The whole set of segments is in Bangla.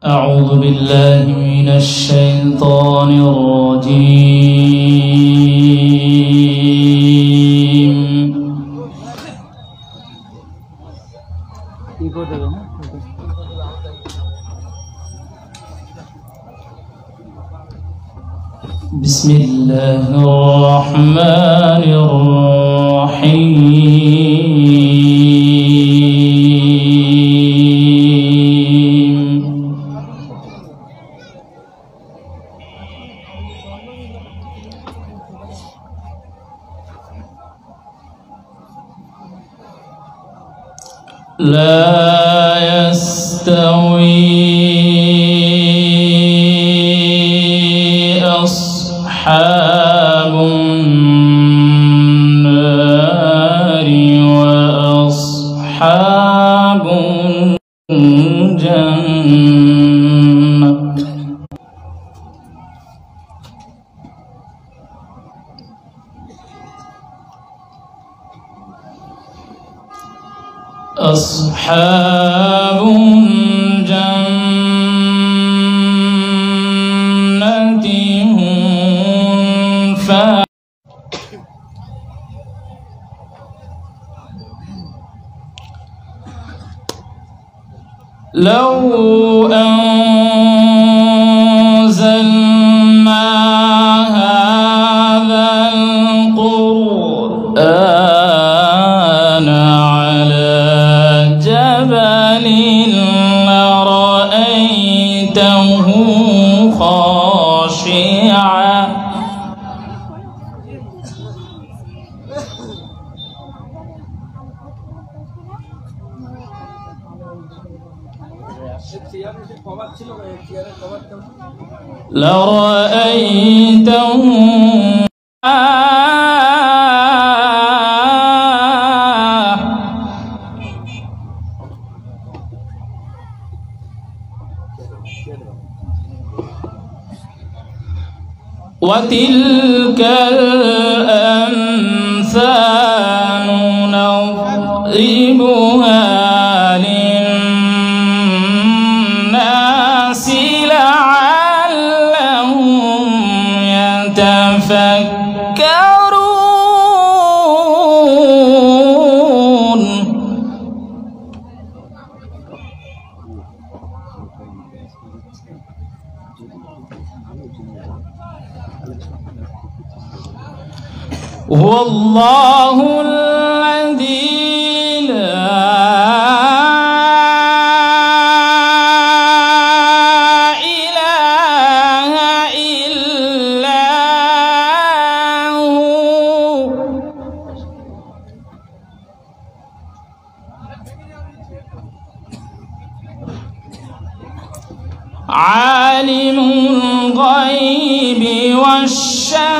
أعوذ بالله من الشيطان الرجيم. بسم الله الرحمن الرحيم. لا يستوي أصحاب النار وأصحاب الجنة. أصحاب الجنة هم لو أنزلنا هذا القرآن على جبل لرأيته خاشعا وتلك الأمثال نضربها للناس لعلهم يتفكرون. هو الله الذي لا إله إلا هو عالم الغيب والشهادة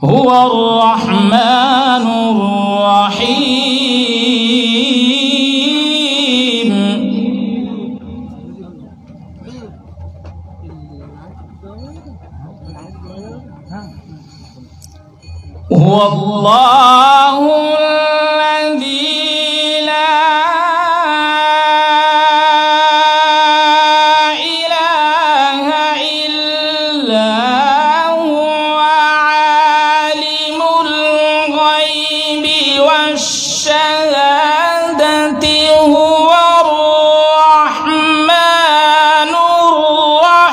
هو الرحمن الرحيم. هو الله الذي لا إله إلا هو عالم الغيب والشهادة هو الرحمن الرحيم.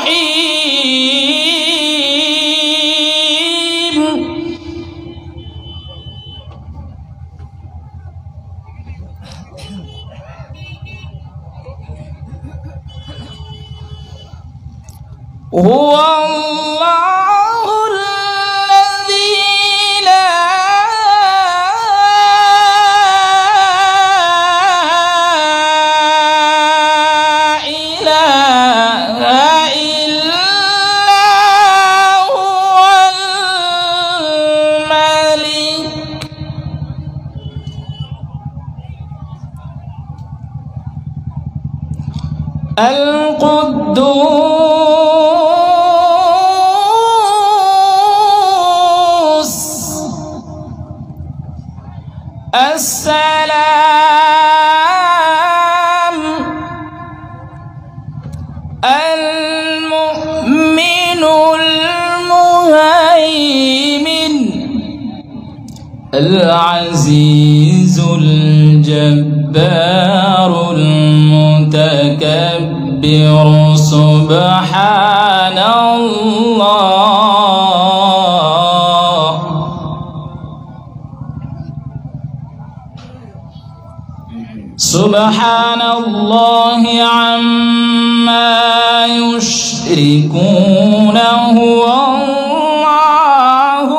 هو الله الذي لا إله إلا هو الملك القدوس السلام المؤمن المهيمن العزيز الجبار المتكبر سبحان الله سبحان الله عما يشركون هو الله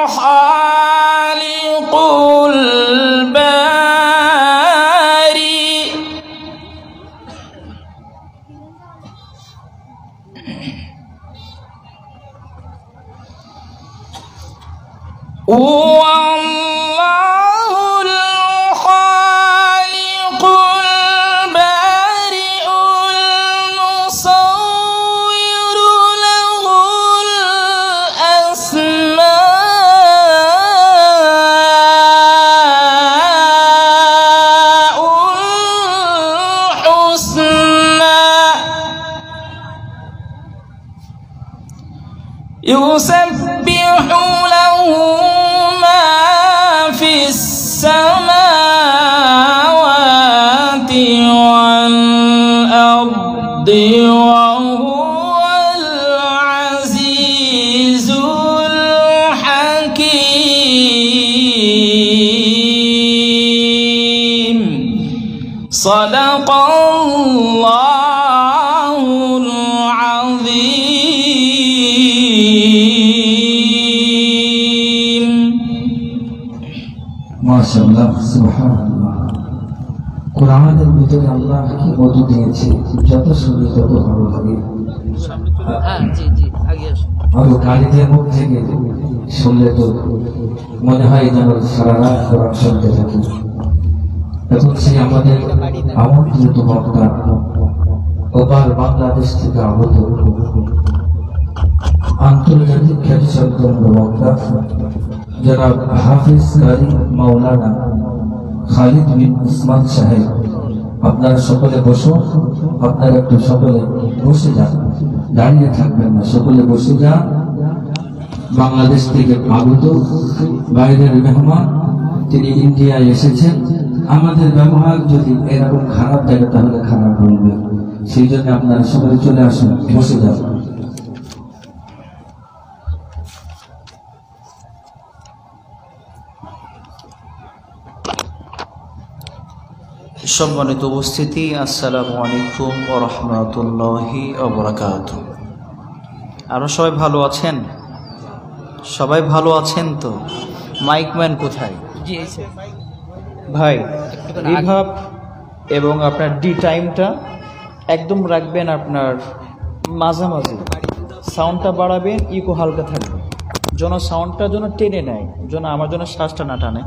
الخالق البارئ هو الله الخالق البارئ المصور له الأسماء الحسنى يسبح له ما في السماوات والأرض وهو العزيز الحكيم صدق الله العظيم মাশাআল্লাহ সুবহানাল্লাহ কোরআনের ভিতরে আল্লাহ কি মধু দিয়েছে যত শুনি তত ভালো লাগে আর গাড়িতে মুখ থেকে শুনলে তো মনে হয় যেন সারা রাত কোরআন শুনতে থাকি এখন সেই আমাদের আমন্ত্রিত বক্তা ওপার বাংলাদেশ থেকে আগত আন্তর্জাতিক খ্যাতিসম্পন্ন বক্তা জনাব হাফিজ কারি মাওলানা খালিদ বিন উসমান সাহেব আপনারা সকলে বসুন আপনারা একটু সকলে বসে যান দাঁড়িয়ে থাকবেন না সকলে বসে যান বাংলাদেশ থেকে আগত বাইরের মেহমান তিনি ইন্ডিয়ায় এসেছেন আমাদের ব্যবহার যদি এরকম খারাপ থাকে তাহলে খারাপ বলবে সেই জন্য আপনারা সকলে চলে আসুন বসে যান সম্মানিত উপস্থিতি আসসালামু আলাইকুম ওয়া রাহমাতুল্লাহি ওয়া বারাকাতুহু আপনারা সবাই ভালো আছেন সবাই ভালো আছেন তো মাইকম্যান কোথায় জি ভাই রিভাব এবং আপনার ডি টাইমটা একদম রাখবেন আপনার মাঝামাঝি সাউন্ডটা বাড়াবেন ইকো হালকা থাকবে যেন সাউন্ডটা যেন টেনে নেয় যেন আমার জন্য শ্বাসটা না টানে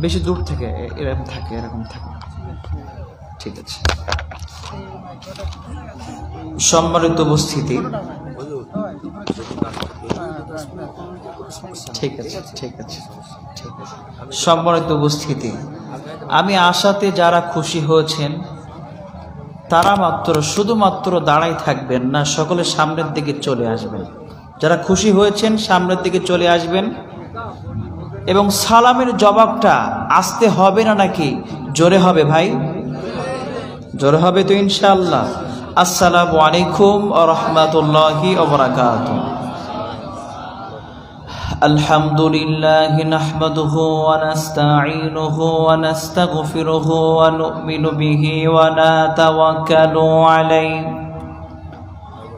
বেশি দূর থেকে এরকম থাকে ঠিক আছে সম্মানিত উপস্থিতি ঠিক আছে সম্মানিত উপস্থিতি আমি আশাতে যারা খুশি হয়েছেন তারা শুধুমাত্র দাঁড়াই থাকবেন না সকলে সামনের দিকে চলে আসবেন যারা খুশি হয়েছেন সামনের দিকে চলে আসবেন এবং সালামের জবাবটা আসতে হবে না নাকি জোরে হবে ভাই জোরে হবে তো ইনশাআল্লাহ আসসালামু আলাইকুম ওয়া রাহমাতুল্লাহি ওয়া বারাকাতুহু আলহামদুলিল্লাহি নাহমাদুহু ওয়া নাস্তাঈনুহু ওয়া নাস্তাগফিরুহু ওয়া নু'মিনু বিহি ওয়া নাতাওয়াক্কালু আলাইহি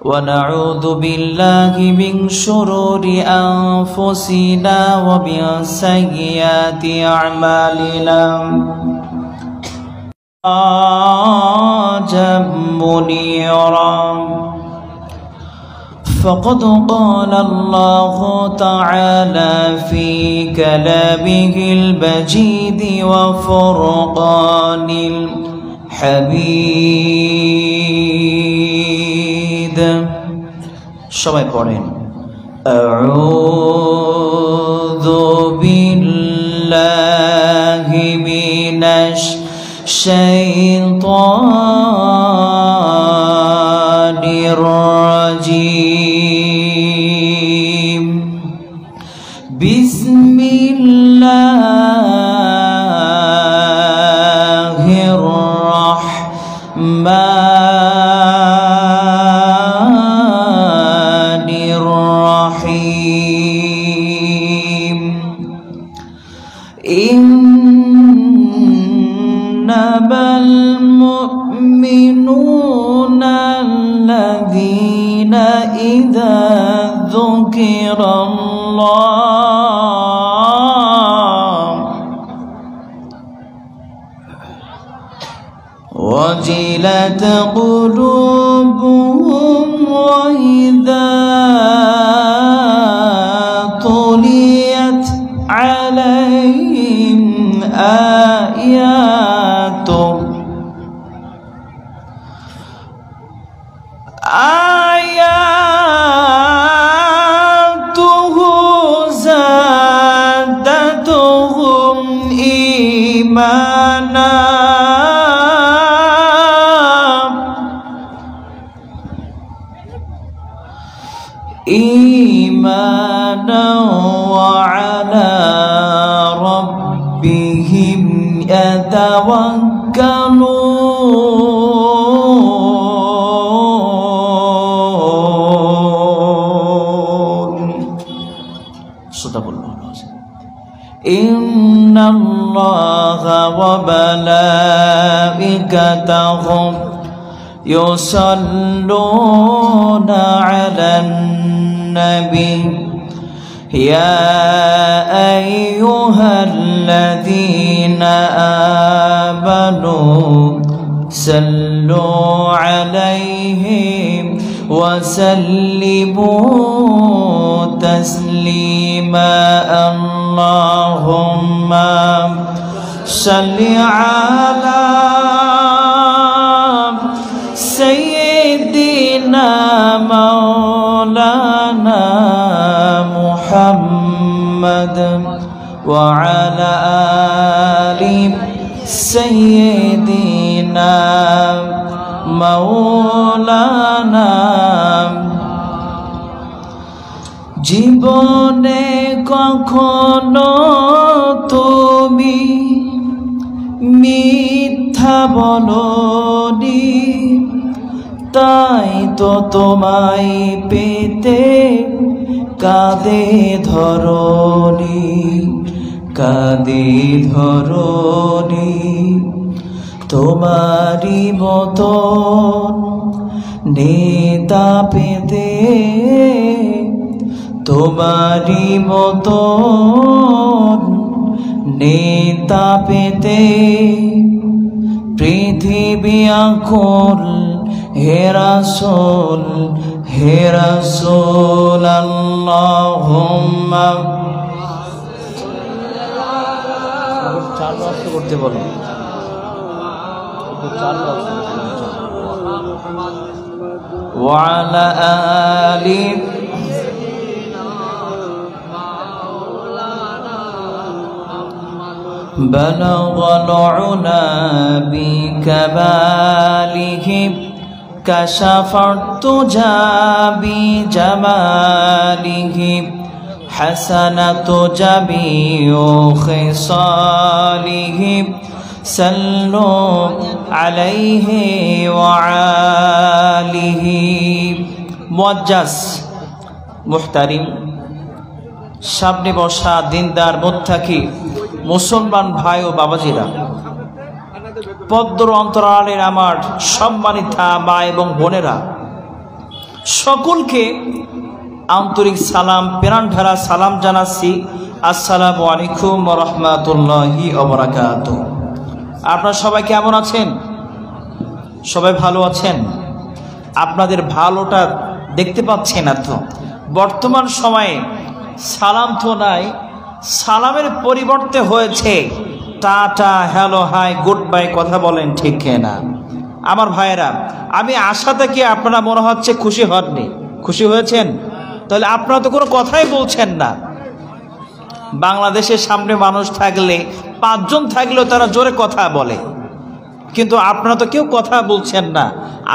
ونعوذ بالله من شرور أنفسنا ومن سيئات أعمالنا منيرا فقد قال الله تعالى في كلامه المجيد وفرقان الحميد সবাই পড়েন أعوذ بالله من الشيطان الرجيم بسم الله الرحمن الرحيم إنما المؤمنون الذين إذا ذكر الله وجلت قلوبهم وإذا تليت عليهم آياته زادتهم إيمانا وعلى ربهم يتوكلون. صدق الله العظيم. إن الله وملائكته يصلون على النبي يا أيها الذين آمنوا صلوا عليه وسلموا تسليما. اللهم صل على سيدنا مولانا محمد وعلى آل سيدنا مولانا। জীবনে কখনো তুমি মিথ্যা বলনি, তাই তো তোমায় পেতে কাঁদে ধরণি, কাঁদে ধরণি। তোমারি মতন নেতা পেতে, তোমারি মতন নেতা পেতে পৃথিবী আকুল হে রাসূল, হে রাসূল। আল্লাহুম্মা চার ওয়াক্ত করতে বলো, ওয়া আলা আলি بلغ العلا بكماله كشف الدجى بجماله حسنة جميع خصاله صلوا عليه وآله। মুআজ্জাজ মুহতারিম, সামনে বসা দিনদার মুত্তাকি মুসলমান ভাই ও বাবাজিরা, পদ্মর অন্তরালের আমার সম্মানিতা মা এবং বোনেরা, সকলকে আন্তরিক সালাম, প্রাণ ঢালা সালাম জানাচ্ছি। আসসালামু আলাইকুম ওয়া রাহমাতুল্লাহি ওয়া বারাকাতুহু। আপনারা সবাই কেমন আছেন? সবাই ভালো আছেন? আপনাদের ভালোটা দেখতে পাচ্ছেন না তো? বর্তমান সময়ে সালাম তো নাই, সালামের পরিবর্তে হয়েছে tata, hello, hi, good bye কথা বলেন, ঠিক না? আমার ভাইয়েরা, আমি আশা থেকে আপনারা মনে হচ্ছে খুশি হননি। খুশি হয়েছেন? তাহলে আপনারা তো কোনো কথাই বলছেন না। বাংলাদেশের সামনে মানুষ থাকলে 5 জন থাকলেও তারা জোরে কথা বলে, কিন্তু আপনারা তো কেউ কথা বলছেন না।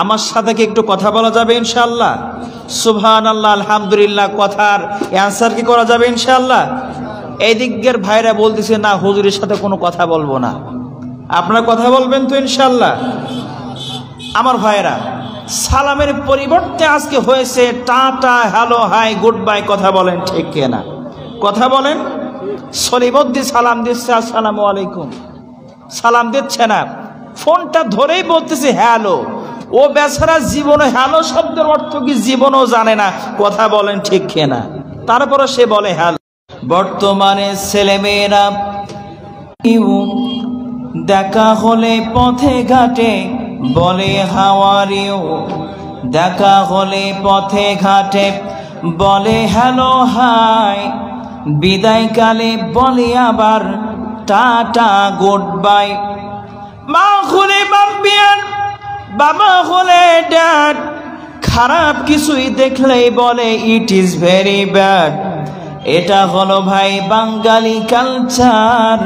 আমার সাথে কি একটু কথা বলা যাবে ইনশাআল্লাহ? সুবহানাল্লাহ, আলহামদুলিল্লাহ, কথার অ্যান্সার কি করা যাবে ইনশাআল্লাহ? এই দিকের ভাইরা বলতেছে না হুজুরের সাথে কোনো কথা বলবো না। আপনারা কথা বলবেন তো ইনশাআল্লাহ? আমার ভাইরা, সালামের পরিবর্তে আজকে হয়েছে tata, hello, hi, good bye. কথা বলেন ঠিক কিনা? কথা বলেন। সলিবদ্দি সালাম দিচ্ছে আসসালামু আলাইকুম, সালাম দিচ্ছে না, ফোনটা ধরেই বলতেছে হ্যালো। ও বেচারা জীবনে হ্যালো শব্দের অর্থ কি জীবনও জানে না। কথা বলেন ঠিক কিনা? তারপরে সে বলে হ্যালো। বর্তমানে ছেলেমেয়েরা দেখা হলে পথে ঘাটে বলে হাউ আর ইউ, দেখা হলে পথে ঘাটে বলে হ্যালো হাই, বিদায়কালে বলে আবার টাটা, গুড বাই। মা হলে বাম্বিয়ান, বাবা হলে ড্যাড, খারাপ কিছুই দেখলেই বলে ইট ইজ ভেরি ব্যাড। এটা হলো ভাই বাঙালি কালচার,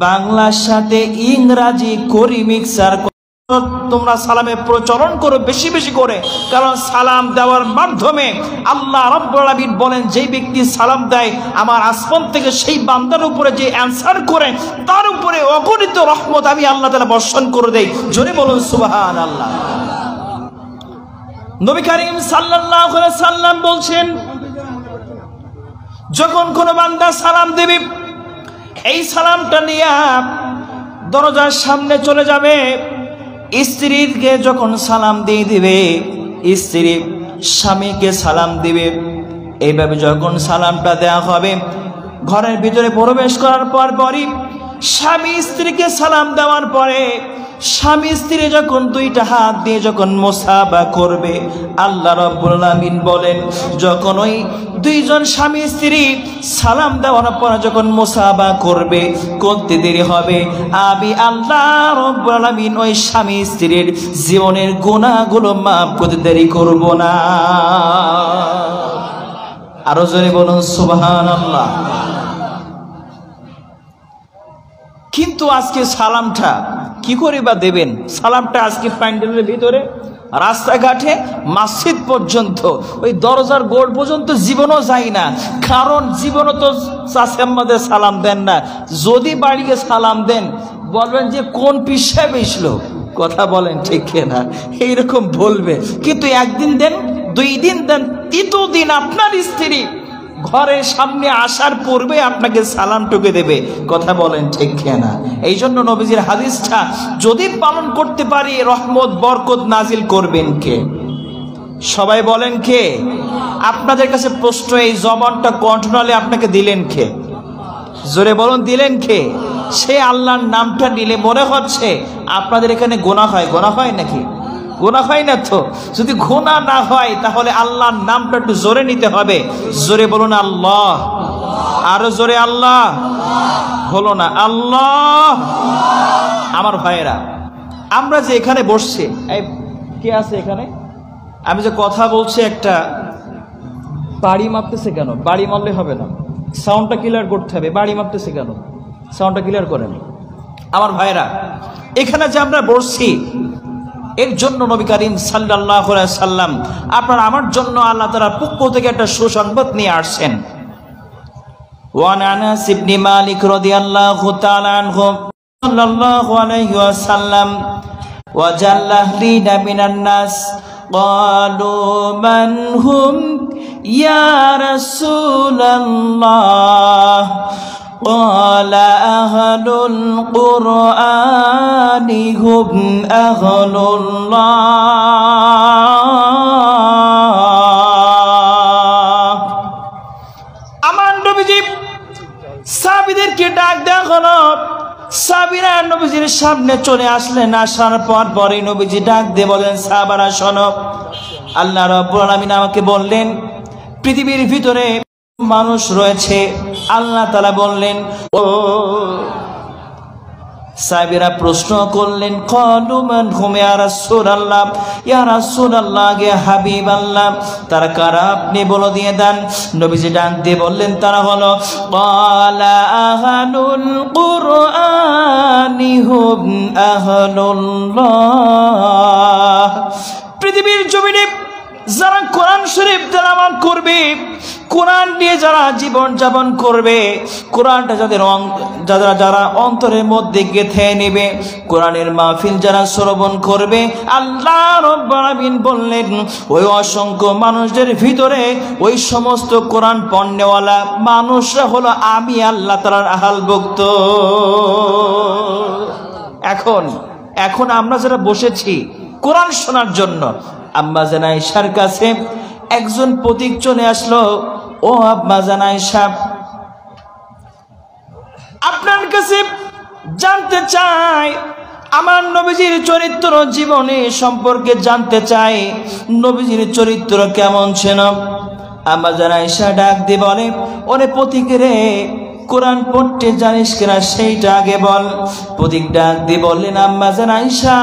বাংলার সাথে ইংরাজি করি মিক্সার। তোমরা সালামের প্রচলন করো বেশি বেশি করে, কারণ সালাম দেওয়ার মাধ্যমে আল্লাহ রাব্বুল আলামিন বলেন যে ব্যক্তি সালাম দেয় আমার আসমান থেকে সেই বান্দার উপরে যে অ্যানসার করে তার উপরে অগণিত রহমত আমি আল্লাহ তাআলা বর্ষণ করে দেই। জোরে বলুন সুবহানাল্লাহ। নবী করিম সাল্লাল্লাহু আলাইহি সাল্লাম বলছেন, যখন কোনো বান্দা সালাম দেবে এই সালামটা নিয়ে দরজার সামনে চলে যাবে। স্ত্রীকে যখন সালাম দিয়ে দিবে, স্ত্রী স্বামীকে সালাম দিবে। এইভাবে যখন সালামটা দেওয়া হবে, ঘরের ভিতরে প্রবেশ করার পরই স্বামী স্ত্রীকে সালাম দেওয়ার পরে স্বামী স্ত্রী যখন দুইটা হাত দিয়ে যখন মুসাফা করবে, আল্লাহ রাব্বুল আলামিন বলেন যখন ওই দুইজন স্বামী স্ত্রী সালাম দেওয়ার পর যখন মুসাফা করবে, করতে দেরি হবে, আমি আল্লাহ রাব্বুল আলামিন ওই স্বামী স্ত্রীর জীবনের গুনাহগুলো মাফ করতে দেরি করব না। আরো জোরে বলুন সুবহানাল্লাহ। কিন্তু আজকে সালামটা কি করে বা দেবেন? সালামটা আজকে প্যান্ডেলের ভিতরে, রাস্তাঘাটে, মসজিদ পর্যন্ত, ওই দরজার গোড় পর্যন্ত জীবনও যায় না। কারণ জীবনও তো চাচা আমাদের সালাম দেন না। যদি বাড়িতে সালাম দেন বলবেন যে কোন পিসাব এসলো। কথা বলেন ঠিক না? এইরকম বলবে। কিন্তু একদিন দেন, 2 দিন দেন, 3 দিন আপনার স্ত্রী ঘরের সামনে আসার পূর্বে আপনাকে সালাম টুকে দেবে। কথা বলেন ঠিক না? এই জন্য নবীজির হাদিসটা যদি পালন করতে পারি রহমত বরকত নাজিল করবেন কে? সবাই বলেন কে? আপনাদের কাছে প্রশ্ন, এই জবানটা কন্ট্রোলে আপনাকে দিলেন কে? জোরে বলুন দিলেন কে? সে আল্লাহর নামটা নিলে মনে হচ্ছে আপনাদের এখানে গুনাহ হয়। গুনাহ হয় নাকি? গুনাহ হয় না তো? যদি গুনাহ না হয় তাহলে আল্লাহর নামটা একটু জোরে নিতে হবে। জোরে বলুন আল্লাহ। আরো জোরে আল্লাহ। হলো না আল্লাহ। আমার ভাইয়েরা, আমরা যে এখানে বসছি, কে আছে এখানে? আমি যে কথা বলছি একটা বাড়ি মাপতেছে কেন? বাড়ি মারলে হবে না, সাউন্ডটা ক্লিয়ার করতে হবে। বাড়ি মাপতেছে কেন? সাউন্ডটা ক্লিয়ার করেন। আমার ভাইয়েরা, এখানে যে আমরা বসছি এর জন্য নবী করিম সাল্লাল্লাহু আলাইহি সাল্লাম আপনার আমার জন্য আল্লাহ তাআলার পক্ষ থেকে একটা সুসংবাদ নিয়ে আসছেন। ওয়ান আনাস ইবনে মালিক রাদিয়াল্লাহু তাআলা আনহু সাল্লাল্লাহু আলাইহি ওয়াসাল্লাম ওয়াজাল্লাহলিনা মিনান নাস ক্বালু মান হুম ইয়া রাসূলুল্লাহ قال أهل القرآن هم أهل الله। আমার নবীজি সাহাবীদেরকে ডাক দেওয়া হলো। সাহাবীরা নবীজির সামনে চলে আসলেন। আসার পরে নবীজি ডাক দিয়ে বলেন, সাহাবারা শোনো, আল্লাহ রাব্বুল আলামিন আমাকে বললেন পৃথিবীর ভিতরে মানুষ রয়েছে। আল্লাহ তাআলা বললেন, ও সাহাবীরা প্রশ্ন করলেন, ক্বালু মান হুম ইয়া রাসূলুল্লাহ, ইয়া রাসূলুল্লাহ, গে হাবিবাল্লাহ, তারা কারা আপনি বলে দিয়ে দেন। নবীজি ডাক দিয়ে বললেন, তারা হলো ক্বালা আহলুল কুরআনি হুম আহলুল্লাহ। পৃথিবীর জমিনে যারা কোরআন শরীফ তেলাওয়াত করবে, কোরআন নিয়ে যারা জীবন যাপন করবে, কোরআনটা যারা অন্তরের মধ্যে গেঁথে নেবে, কোরআনের মাহফিল যারা শ্রবণ করবে, আল্লাহ রাব্বুল আলামিন বললেন ওই অসংখ্য মানুষদের ভিতরে ওই সমস্ত কোরআন পড়নেওয়ালা মানুষরা হলো আমি আল্লাহ তাআলার আহলভুক্ত। এখন আমরা যারা বসেছি কোরআন শোনার জন্য, আম্মা জান আয়েশার কাছে একজন পথিক চলে আসলো, ও আম্মা জান আয়েশা, আপনার কাছে জানতে চাই, আমার নবীজির চরিত্র জীবনে সম্পর্কে জানতে চাই, নবীজির চরিত্র কেমন ছিল। আম্মা জান আয়েশা ডাক দিয়ে বলে, ওরে পথিক রে, কোরআন পড়তে জানিস কিনা সেইটা আগে বল। পথিক ডাক দিয়ে বললেন, আম্মা জান আয়েশা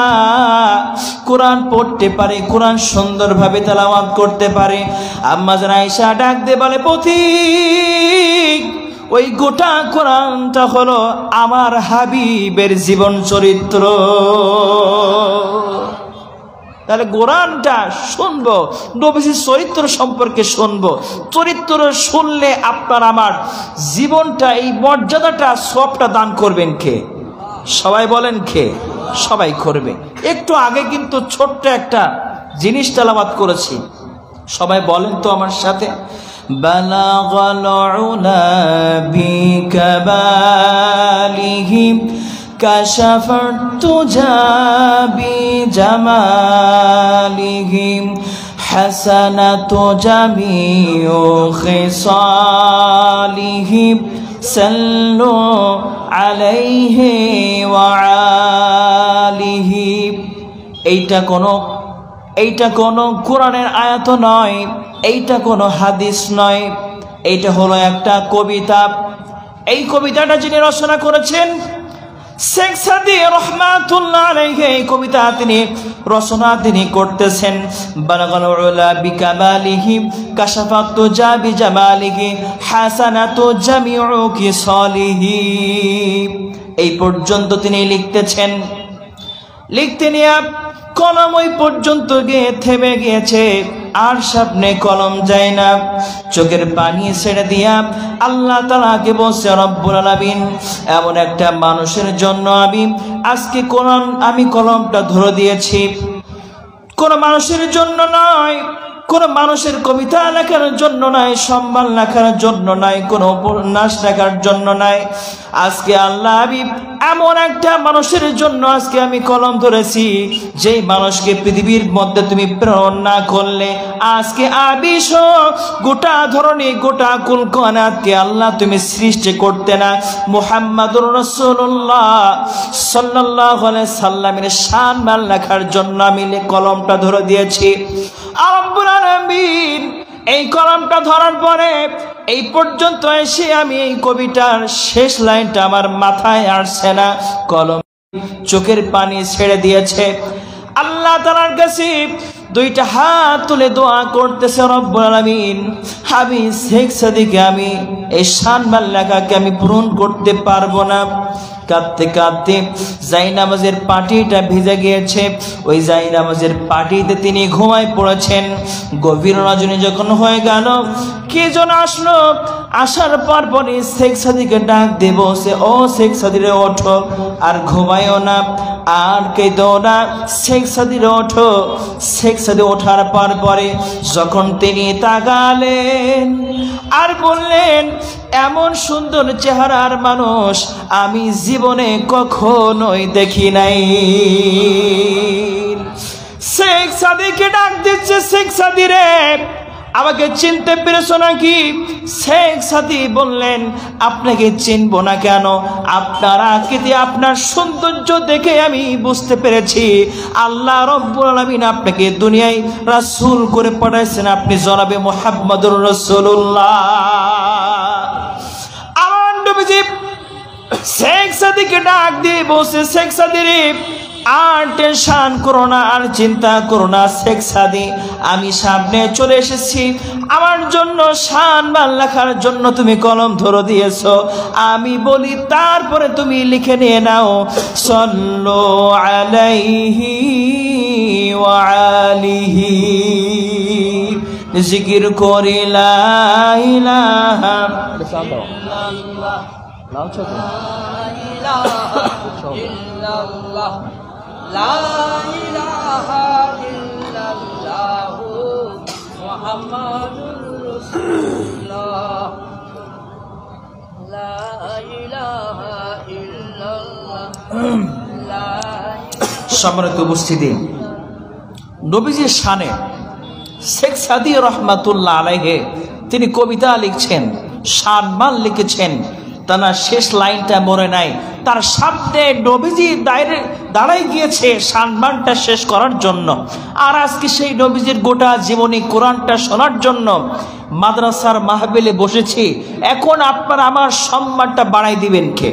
কোরআন পড়তে পারে, কোরআন সুন্দরভাবে তেলাওয়াত করতে পারে। আম্মা জান আয়েশা ডাক দিয়ে বলে, পথিক ওই গোটা কোরআনটা হলো আমার হাবিবের জীবন চরিত্র। তাহলে কোরআনটা শুনবো, নবীজির চরিত্র সম্পর্কে শুনবো। চরিত্র শুনলে আপনার আমার জীবনটা, এই মর্যাদাটা, সবটা দান করবেন কে? সবাই বলেন কে? সবাই করবে। একটু আগে কিন্তু ছোট্ট একটা জিনিস তেলাওয়াত করেছি, সবাই বলেন তো আমার সাথে, বালাগাল উলা বিকাবালিহি কাশাফাত তুজা বিজামালিহি হাসানাতু জামিউ খিসালিহি সাল্লু আলাইহি ওয়া আলিহি। এইটা কোনো কোরআনের আয়াত নয়, এইটা কোনো হাদিস নয়, এইটা হলো একটা কবিতা। এই কবিতাটা যিনি রচনা করেছেন শেখ সাদী রহমাতুল্লাহ আলাইহি, এই কবিতা তিনি রচনা করতেছেন। বালাগাল উলা বিকামালিহি কাশাফাতু জাবি জামালিহি হাসানাতু জামিউ কিসালিহি, এই পর্যন্ত তিনি লিখতেছেন। লিখতে নিয়ে কলম ওই পর্যন্ত গিয়ে থেমে গিয়েছে, আর সামনে কলম যায় না। চোখের পানি ছেড়ে দিয়া আল্লাহ তাআলাকে বলছে, রব্বুল আলামিন, এমন একটা মানুষের জন্য আজকে আমি কলমটা ধরে দিয়েছি। কোন মানুষের জন্য নয়, কোন মানুষের কবিতা লেখার জন্য নয়, সম্মান লেখার জন্য নয়, কোন উপন্যাস লেখার জন্য নয়। আজকে আল্লাহ এমন একটা মানুষের জন্য আজকে আমি কলম ধরেছি, যেই মানুষকে পৃথিবীর মধ্যে তুমি প্রেরণ না করলে আজকে গোটা ধরনের গোটা কুলকানাতকে আল্লাহ তুমি সৃষ্টি করতে না। মুহাম্মাদুর রাসূলুল্লাহ সাল্লাল্লাহু আলাইহি সাল্লামের সম্মান লেখার জন্য আমি কলমটা ধরে দিয়েছি। রব্বুল আলামিন এই কলমটা ধরার পরে এই পর্যন্ত এসে আমি এই কবিতার শেষ লাইনটা আমার মাথায় আসছে না, কলম চোখের পানি ছেড়ে দিয়েছে। আল্লাহ তাআলার কাছে দুইটা হাত তুলে দোয়া করতেছে, রব্বুল আলামিন, হাবিব শেখ সাদীকে আমি এই সম্মান লেখাকে আমি পূরণ করতে পারবো না। কাঁদতে কাঁদতে জায়নামাজের পাটিটা ভিজে গিয়েছে, ওই জায়নামাজের পাটিতে তিনি ঘুমায় পড়েছেন। গভীর রজনী যখন হয়ে গেল, কে যেন আসলো, আসার পরপরই শেখ সাদীকে ডাক দিয়ে বলছে, ও শেখ সাদী রে ওঠো, আর ঘুমায়ও না, আর কেঁদো না, শেখ সাদী রে ওঠো। শেখ সাদী ওঠার পরে যখন তিনি তাকালেন আর বললেন, এমন সুন্দর চেহারার মানুষ আমি জীবনে কখনোই দেখি নাই। শেখ সাদীকে ডাক দিচ্ছে, শেখ সাদী রে, আমাকে চিনতে পেরেছো নাকি? শেখ সাদী বললেন, আপনাকে চিনবো না কেন? আপনার আকৃতি, আপনার সৌন্দর্য দেখে আমি বুঝতে পেরেছি আল্লাহ রব্বুল আলামিন আপনাকে দুনিয়ায় রাসূল করে পাঠাইছেন, আপনি জনাবে মুহাম্মদুর রাসূলুল্লাহ। আমার নবীজি শেখ সাদিকে ডাক দিয়ে বসে, শেখ সাদি রে, আর টেনশন করো না, আর চিন্তা করো না শেখ সাদি, আমি সামনে চলে এসেছি। আমার জন্য শানবান লেখার জন্য তুমি কলম ধরে দিয়েছো, আমি বলি তারপরে তুমি লিখে নিয়ে নাও। সাল্লু আলাইহি ওয়া আলিহি, জিকির করি লা ইলাহা ইল্লাল্লাহ, লাউ ছোট লা ইলাহা ইল্লাল্লাহ মুহাম্মাদুর রাসূলুল্লাহ, লা ইলাহা ইল্লাল্লাহ। সম্মানিত উপস্থিতি, নবীজির শানে শেখ সাদি রহমাতুল্লাহ আলাইহি তিনি কবিতা লিখছেন, শানমান লিখেছেন। তার শেষ লাইনটা মনে নাই, তার সামনে নবীজি দাঁড়াই গিয়েছে শানমানটা শেষ করার জন্য। আর আজকে সেই নবীজির গোটা জীবনী কোরআনটা শোনার জন্য মাদ্রাসার মাহফিলে বসেছি। এখন আপনারা আমার সম্মানটা বাড়াই দিবেন কে?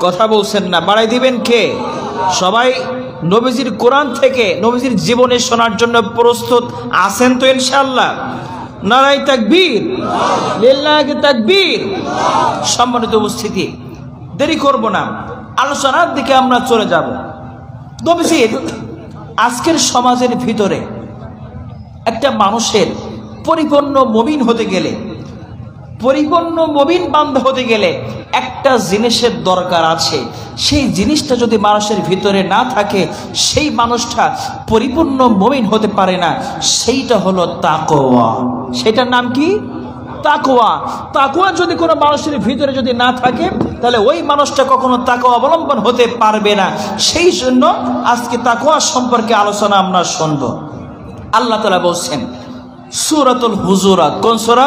কথা বলছেন না, বাড়াই দিবেন কে? সবাই নবীজির কোরআন থেকে নবীজির জীবনে শোনার জন্য প্রস্তুত আছেন তো ইনশাআল্লাহ? নারায়ে তাকবীর, লিল্লাহি তাকবীর। সম্মানিত উপস্থিতি, দেরি করব না, আলোচনার দিকে আমরা চলে যাব। নবীজির আজকের সমাজের ভিতরে একটা মানুষের পরিপূর্ণ মুমিন হতে গেলে, পরিপূর্ণ মুমিন বান্দা হতে গেলে একটা জিনিসের দরকার আছে। সেই জিনিসটা যদি মানুষের ভিতরে না থাকে, সেই মানুষটা পরিপূর্ণ মুমিন হতে পারে না। সেইটা হলো তাকওয়া। সেটার নাম কি? তাকওয়া। তাকওয়া যদি কোনো মানুষের ভিতরে যদি না থাকে, তাহলে ওই মানুষটা কখনো তাকওয়া অবলম্বন হতে পারবে না। সেই জন্য আজকে তাকওয়া সম্পর্কে আলোচনা আমরা শুনব। আল্লাহ তাআলা বলছেন সূরাতুল হুজুরাত। কোন সূরা?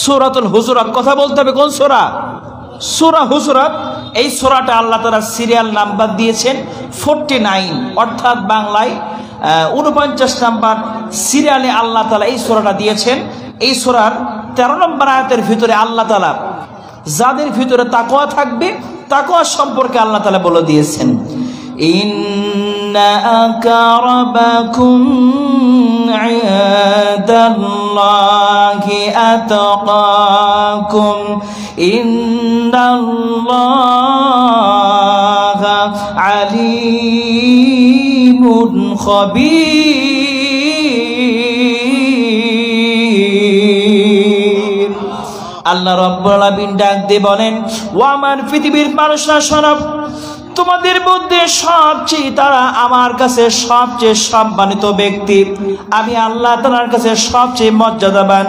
সূরাতুল হুজুরাত। কথা বলতে হবে কোন সূরা? সূরা হুজুরাত। এই সূরাটা আল্লাহ তাআলা সিরিয়াল নাম্বার দিয়েছেন 49, অর্থাৎ বাংলায় 49 নাম্বার সিরিয়ালে আল্লাহ তাআলা এই সূরাটা দিয়েছেন। এই সূরার 13 নম্বর আয়াতের ভিতরে আল্লাহ তাআলা যাদের ভিতরে তাকওয়া থাকবে, তাকওয়া সম্পর্কে আল্লাহ তাআলা বলে দিয়েছেন, ইন্না আকরামাকুম ইনদাল্লাহি আতাকাকুম ইন্নাল্লাহা আলিমুন খাবীর। আল্লাহ রাব্বুল আলামিন ডাক দিয়ে বলেন, ও আমার পৃথিবীর মানুষরা শোনো, তোমাদের মধ্যে সবচেয়ে তারা আমার কাছে সবচেয়ে সম্মানিত ব্যক্তি। আমি আল্লাহ তাআলার কাছে সবচেয়ে মর্যাদাবান,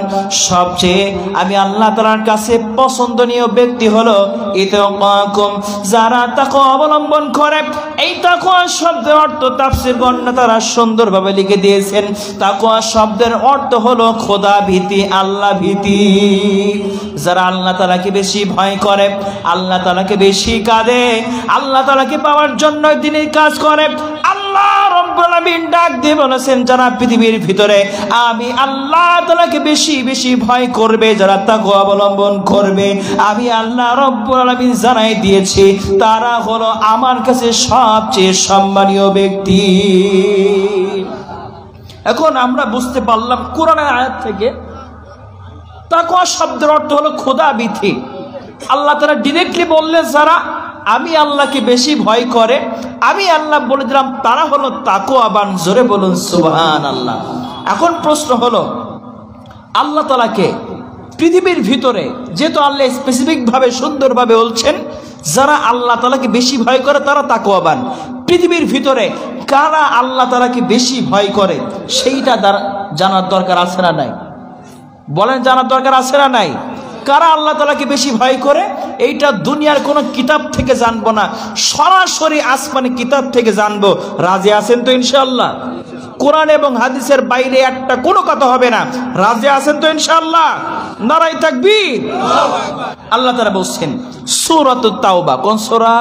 সবচেয়ে আমি আল্লাহ তাআলার কাছে পছন্দনীয় ব্যক্তি হলো ইতাকাকুম, যারা তাকওয়া অবলম্বন করে। এই তাকওয়া শব্দের অর্থ তাফসীর গণনা তারা সুন্দরভাবে লিখে দিয়েছেন। তাকওয়া শব্দের অর্থ হলো খোদা ভীতি, আল্লাহ ভীতি। যারা আল্লাহ তাআলাকে বেশি ভয় করে, আল্লাহ তাআলাকে বেশি কাঁদে, আল্লাহ তাআলাকে পাওয়ার জন্য তিনি কাজ করে। আল্লাহ রাব্বুল আলামিন ডাক দিয়ে বলেছেন, যারা পৃথিবীর ভিতরে আমি আল্লাহ তাআলাকে বেশি বেশি ভয় করবে, যারা তাকওয়া অবলম্বন করবে, আমি আল্লাহ রাব্বুল আলামিন জানাই দিয়েছি তারা হলো আমার কাছে সবচেয়ে সম্মানীয় ব্যক্তি। এখন আমরা বুঝতে পারলাম কোরআনের আয়াত থেকে তাকওয়া শব্দের অর্থ হলো খোদা ভীতি। আল্লাহ তাআলা ডিরেক্টলি বললেন, যারা আমি আল্লাহকে বেশি ভয় করে, আমি আল্লাহ বলে দিলাম তারা হলো তাকওয়াবান। জোরে বলুন সুবহানাল্লাহ। এখন প্রশ্ন হলো, আল্লাহ তাআলাকে পৃথিবীর ভিতরে যেহেতু আল্লাহ স্পেসিফিক ভাবে সুন্দরভাবে বলছেন, যারা আল্লাহ তাআলাকে বেশি ভয় করে তারা তাকওয়াবান। পৃথিবীর ভিতরে কারা আল্লাহ তাআলাকে বেশি ভয় করে সেইটা জানার দরকার আছে না নাই? বলেন, জানার দরকার আছে না নাই? কারা আল্লাহ তাআলাকে বেশি ভয় করে এইটা দুনিয়ার কোন কিতাব থেকে জানবো না, সরাসরি আসমানি কিতাব থেকে জানবো। রাজি আছেন তো ইনশাআল্লাহ? কোরআন এবং হাদিসের বাইরে একটা কোনো কথা হবে না। রাজি আছেন তো ইনশাআল্লাহ? নারায়ে তাকবীর। আল্লাহ তাআলা বলছেন সূরাতুত তাওবা। কোন সূরা?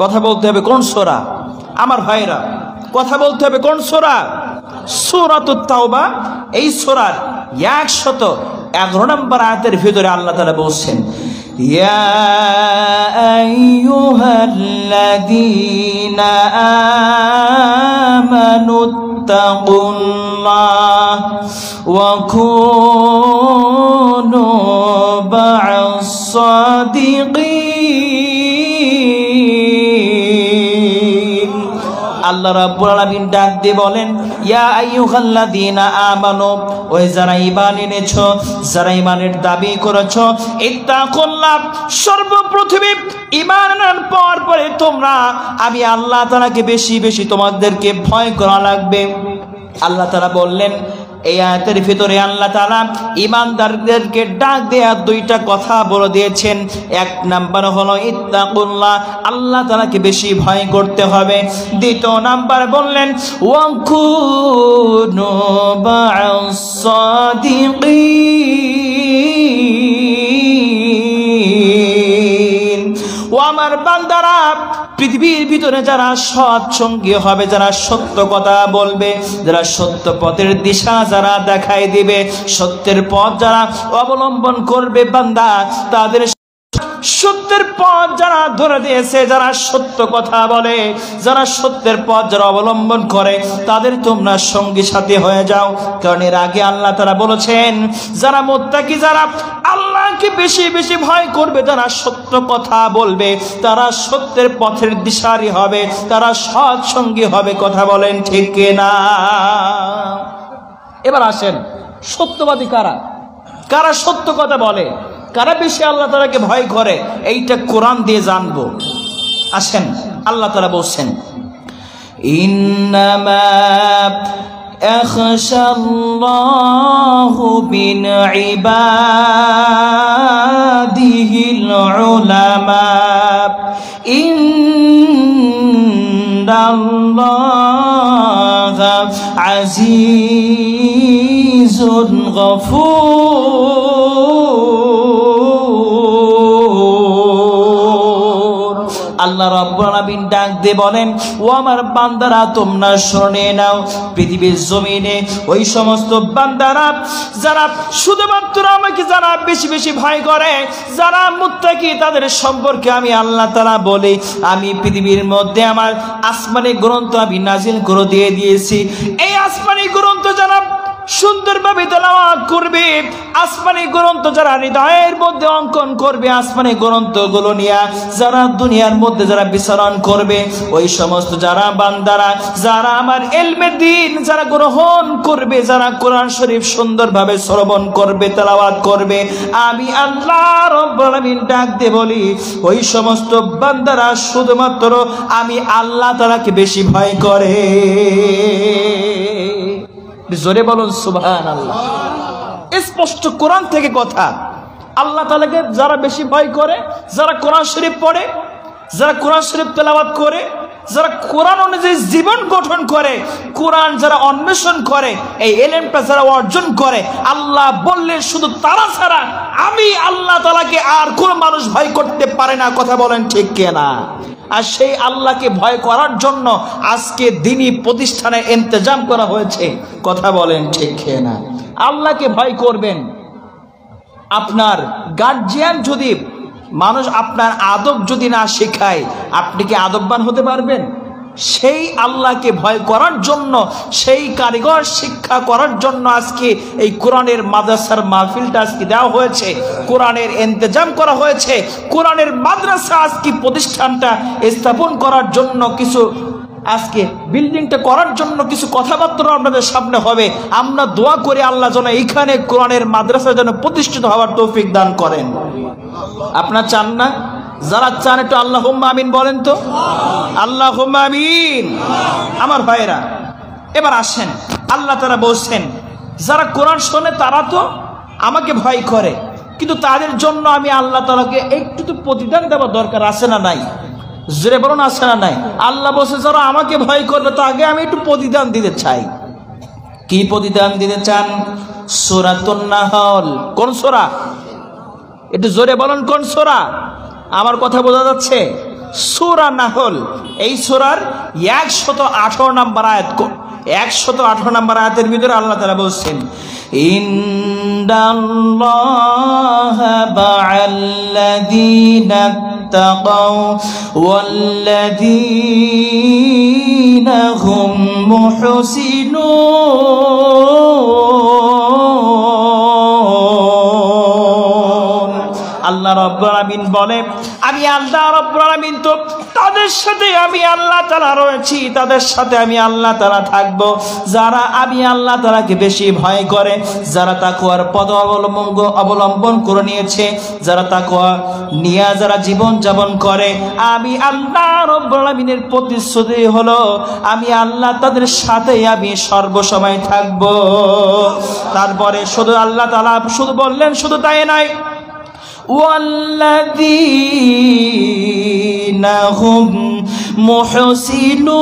কথা বলতে হবে কোন সূরা? আমার ভাইরা কথা বলতে হবে কোন সূরা? সূরাতুত তাওবা। এই সূরার 111 নম্বর আয়াতের ভিতরে আল্লাহ তাআলা বলছেন, ইয়া আইয়ুহাল্লাযীনা আমানুত্তাকুল্লাহ ওয়া কুনু মা'আস সাদিকিন। আল্লাহ রাব্বুল আলামিন ডাক দিয়ে বলেন, ইয়া আইয়ুহাল্লাযীনা আমানু, ওই যারা ঈমান এনেছো, যারা ঈমানের দাবি করেছো, ইত্তাকুল্লাহ, সর্বপ্রথমে ঈমান আনার পরে তোমরা আমি আল্লাহ তাআলাকে বেশি বেশি তোমাদেরকে ভয় করা লাগবে। আল্লাহ তাআলা বললেন, এই আয়াতের ভিতরে আল্লাহ তাআলা ঈমানদারদেরকে ডাক দেয়া দুইটা কথা বলে দিয়েছেন। এক নাম্বার হলো ইত্তাকুল্লাহ, আল্লাহ তাআলাকে বেশি ভয় করতে হবে। দ্বিতীয় নাম্বার বললেন ওয়া কুনু মা'আস সাদিকিন। ও আমার বান্দারা, পৃথিবীর ভিতরে যারা সৎ সঙ্গী হবে, যারা সত্য কথা বলবে, যারা সত্য পথের দিশা যারা দেখাই দিবে, সত্যের পথ যারা অবলম্বন করবে বান্দা, তাদের সত্যের পথ যারা ধরে দিয়েছে, যারা সত্য কথা বলে, যারা সত্যের পথ যারা অবলম্বন করে, তাদের তোমরা সঙ্গী সাথী হয়ে যাও। কারণ এর আগে আল্লাহ তাআলা বলেছেন, যারা মুত্তাকি, যারা আল্লাহকে বেশি বেশি ভয় করবে, যারা সত্য কথা বলবে, তারা সত্যের পথের দিশারি হবে, তারা সৎ সঙ্গী হবে। কথা বলেন ঠিক কিনা? এবার আসেন, সত্যবাদী কারা? কারা সত্য কথা বলে? কারা বেশি আল্লাহ তাআলাকে ভয় করে? এইটা কোরআন দিয়ে জানবো। আসেন, আল্লাহ তাআলা বলছেন, ইন্নামা ইয়াখশাল্লাহু মিন ইবাদিহিল উলামা, ইন্নাল্লাহা আজিজুন গফুর। আল্লাহ রাব্বুল আলামিন ডাক দিয়ে বলেন, ও আমার বান্দারা, তোমরা শুনে নাও, পৃথিবীর জমিনে ওই সমস্ত বান্দারা যারা শুধুমাত্র আমাকে যারা বেশি বেশি ভয় করে, যারা মুত্তাকি, তাদের সম্পর্কে আমি আল্লাহ তাআলা বলি, আমি পৃথিবীর মধ্যে আমার আসমানি গ্রন্থ আমি নাজিল করে দিয়ে দিয়েছি। এই আসমানি গ্রন্থ যারা সুন্দরভাবে তেলাওয়াত করবে, আসমানি গ্রন্থ যারা হৃদয়ের মধ্যে অঙ্কন করবে, আসমানি গ্রন্থগুলো নিয়ে যারা দুনিয়ার মধ্যে যারা বিচরণ করবে, ওই সমস্ত যারা বান্দারা যারা আমার ইলমে দ্বীন যারা গ্রহণ করবে, যারা কোরআন শরীফ সুন্দরভাবে শ্রবণ করবে, তেলাওয়াত করবে, আমি আল্লাহ রাব্বুল আলামিন ডাক দিয়ে বলি, ওই সমস্ত বান্দারা শুধুমাত্র আমি আল্লাহ তাআলাকে বেশি ভয় করে। জোরে বলুন সুবহানাল্লাহ। স্পষ্ট কোরআন থেকে কথা। আল্লাহ তাআলাকে যারা বেশি ভয় করে, যারা কোরআন শরীফ পড়ে, যারা কোরআন শরীফ তেলাওয়াত করে, যারা কোরআন অনুযায়ী জীবন গঠন করে, কোরআন যারা অন্বেষণ করে, এই ইলমটা যারা অর্জন করে, আল্লাহ বললেন শুধু তারা ছাড়া আমি আল্লাহ তাআলাকে আর কোন মানুষ ভয় করতে পারে না। কথা বলেন ঠিক কিনা? আর সেই আল্লাহকে ভয় করার জন্য আজকে দ্বীনি প্রতিষ্ঠানে ইন্তজাম করা হয়েছে। কথা বলেন ঠিক কিনা? আল্লাহকে ভয় করবেন। আপনার গার্জিয়ান যদি মানুষ আপনার আদব যদি না শেখায়, আপনি কি আদববান হতে পারবেন? সেই আল্লাহকে ভয় করার জন্য, সেই কারিগর শিক্ষা করার জন্য আজকে এই কোরআনের মাদ্রাসার মাহফিলটা আজকে দেওয়া হয়েছে, কোরআনের ইন্তজাম করা হয়েছে, কোরআনের মাদ্রাসা আজকে প্রতিষ্ঠানটা স্থাপন করার জন্য কিছু আজকে বিল্ডিংটা করার জন্য কিছু কথাবার্তা আপনাদের সামনে হবে। আমরা দোয়া করি আল্লাহ যেন এইখানে কোরআনের মাদ্রাসা যেন প্রতিষ্ঠিত হওয়ার তৌফিক দান করেন। আপনারা চান না? যারা চান একটু আল্লাহুম্মা আমিন বলেন তো। আল্লাহুম্মা আমিন। আমার ভাইরা, এবার আসেন, আল্লাহ তাআলা বলছেন যারা কোরআন শোনে তারা তো আমাকে ভয় করে, কিন্তু তাদের জন্য আমি আল্লাহ তাআলাকে একটু তো প্রতিদান দেওয়া দরকার আছে না নাই? জোরে বলুন আছে না নাই? আল্লাহ বলছে যারা আমাকে ভয় করবে তাকে আমি একটু প্রতিদান দিতে চাই। কি প্রতিদান দিতে চান? সূরাতুন নাহল। কোন সূরা? একটু জোরে বলুন কোন সূরা? আমার কথা বোঝা যাচ্ছে? সূরা নাহল। এই সূরার 118 নম্বর আয়াত, 118 নম্বর আয়াতের ভিতরে আল্লাহ তাআলা বলছেন, ইন্নাল্লাহা মা'আল্লাযীনা ইত্তাকাও ওয়াল্লাযীনা হুম মুহসিনুন। আল্লাহ রাব্বুল আলামিন বলে, আমি আল্লাহ রাব্বুল আলামিন তো তাদের সাথে আমি আল্লাহ তাআলা রয়েছি, তাদের সাথে আমি আল্লাহ তাআলা থাকবো যারা আমি আল্লাহ তাআলাকে বেশি ভয় করে, যারা তাকওয়ার পথ অবলম্বন করে নিয়েছে, যারা তাকওয়া নিয়ে যারা জীবন যাপন করে। আমি আল্লাহ রাব্বুল আলামিনের প্রতিশ্রুতি হলো আমি আল্লাহ তাদের সাথে আমি সর্বসময় থাকবো। তারপরে শুধু আল্লাহ তাআলা শুধু বললেন, শুধু তাই নয়, والذين هم محسنون।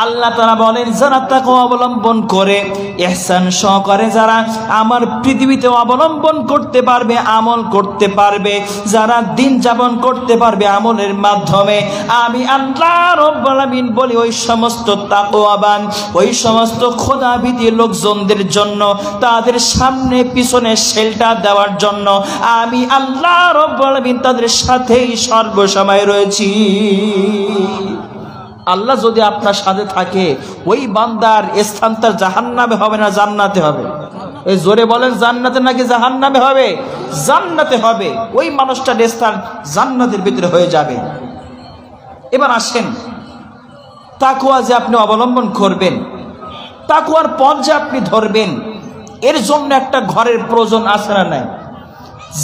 আল্লাহ তাআলা বলেন, যারা তাকওয়া অবলম্বন করে, ইহসান সহকারে যারা আমার পৃথিবীতে অবলম্বন করতে পারবে, আমল করতে পারবে, যারা দিন যাপন করতে পারবে আমলের মাধ্যমে, আমি আল্লাহ রাব্বুল আলামিন বলি ওই সমস্ত তাকওয়াবান, ওই সমস্ত খোদাভীতি লোকজনদের জন্য তাদের সামনে পিছনে শেল্টার দেওয়ার জন্য আমি আল্লাহ রাব্বুল আলামিন তাদের সাথেই সর্বসময় রয়েছি। আল্লাহ যদি আপনার সাথে থাকে, ওই বান্দার স্থান তার জাহান্নামে হবে না জান্নাতে হবে? এই জোরে বলেন, জান্নাতে নাকি জাহান্নামে হবে? জান্নাতে হবে। ওই মানুষটার স্থান জান্নাতের ভিতরে হয়ে যাবে। এবার আসেন, তাকওয়া যে আপনি অবলম্বন করবেন, তাকওয়ার পথ যে আপনি ধরবেন, এর জন্য একটা ঘরের প্রয়োজন আছে না নাই?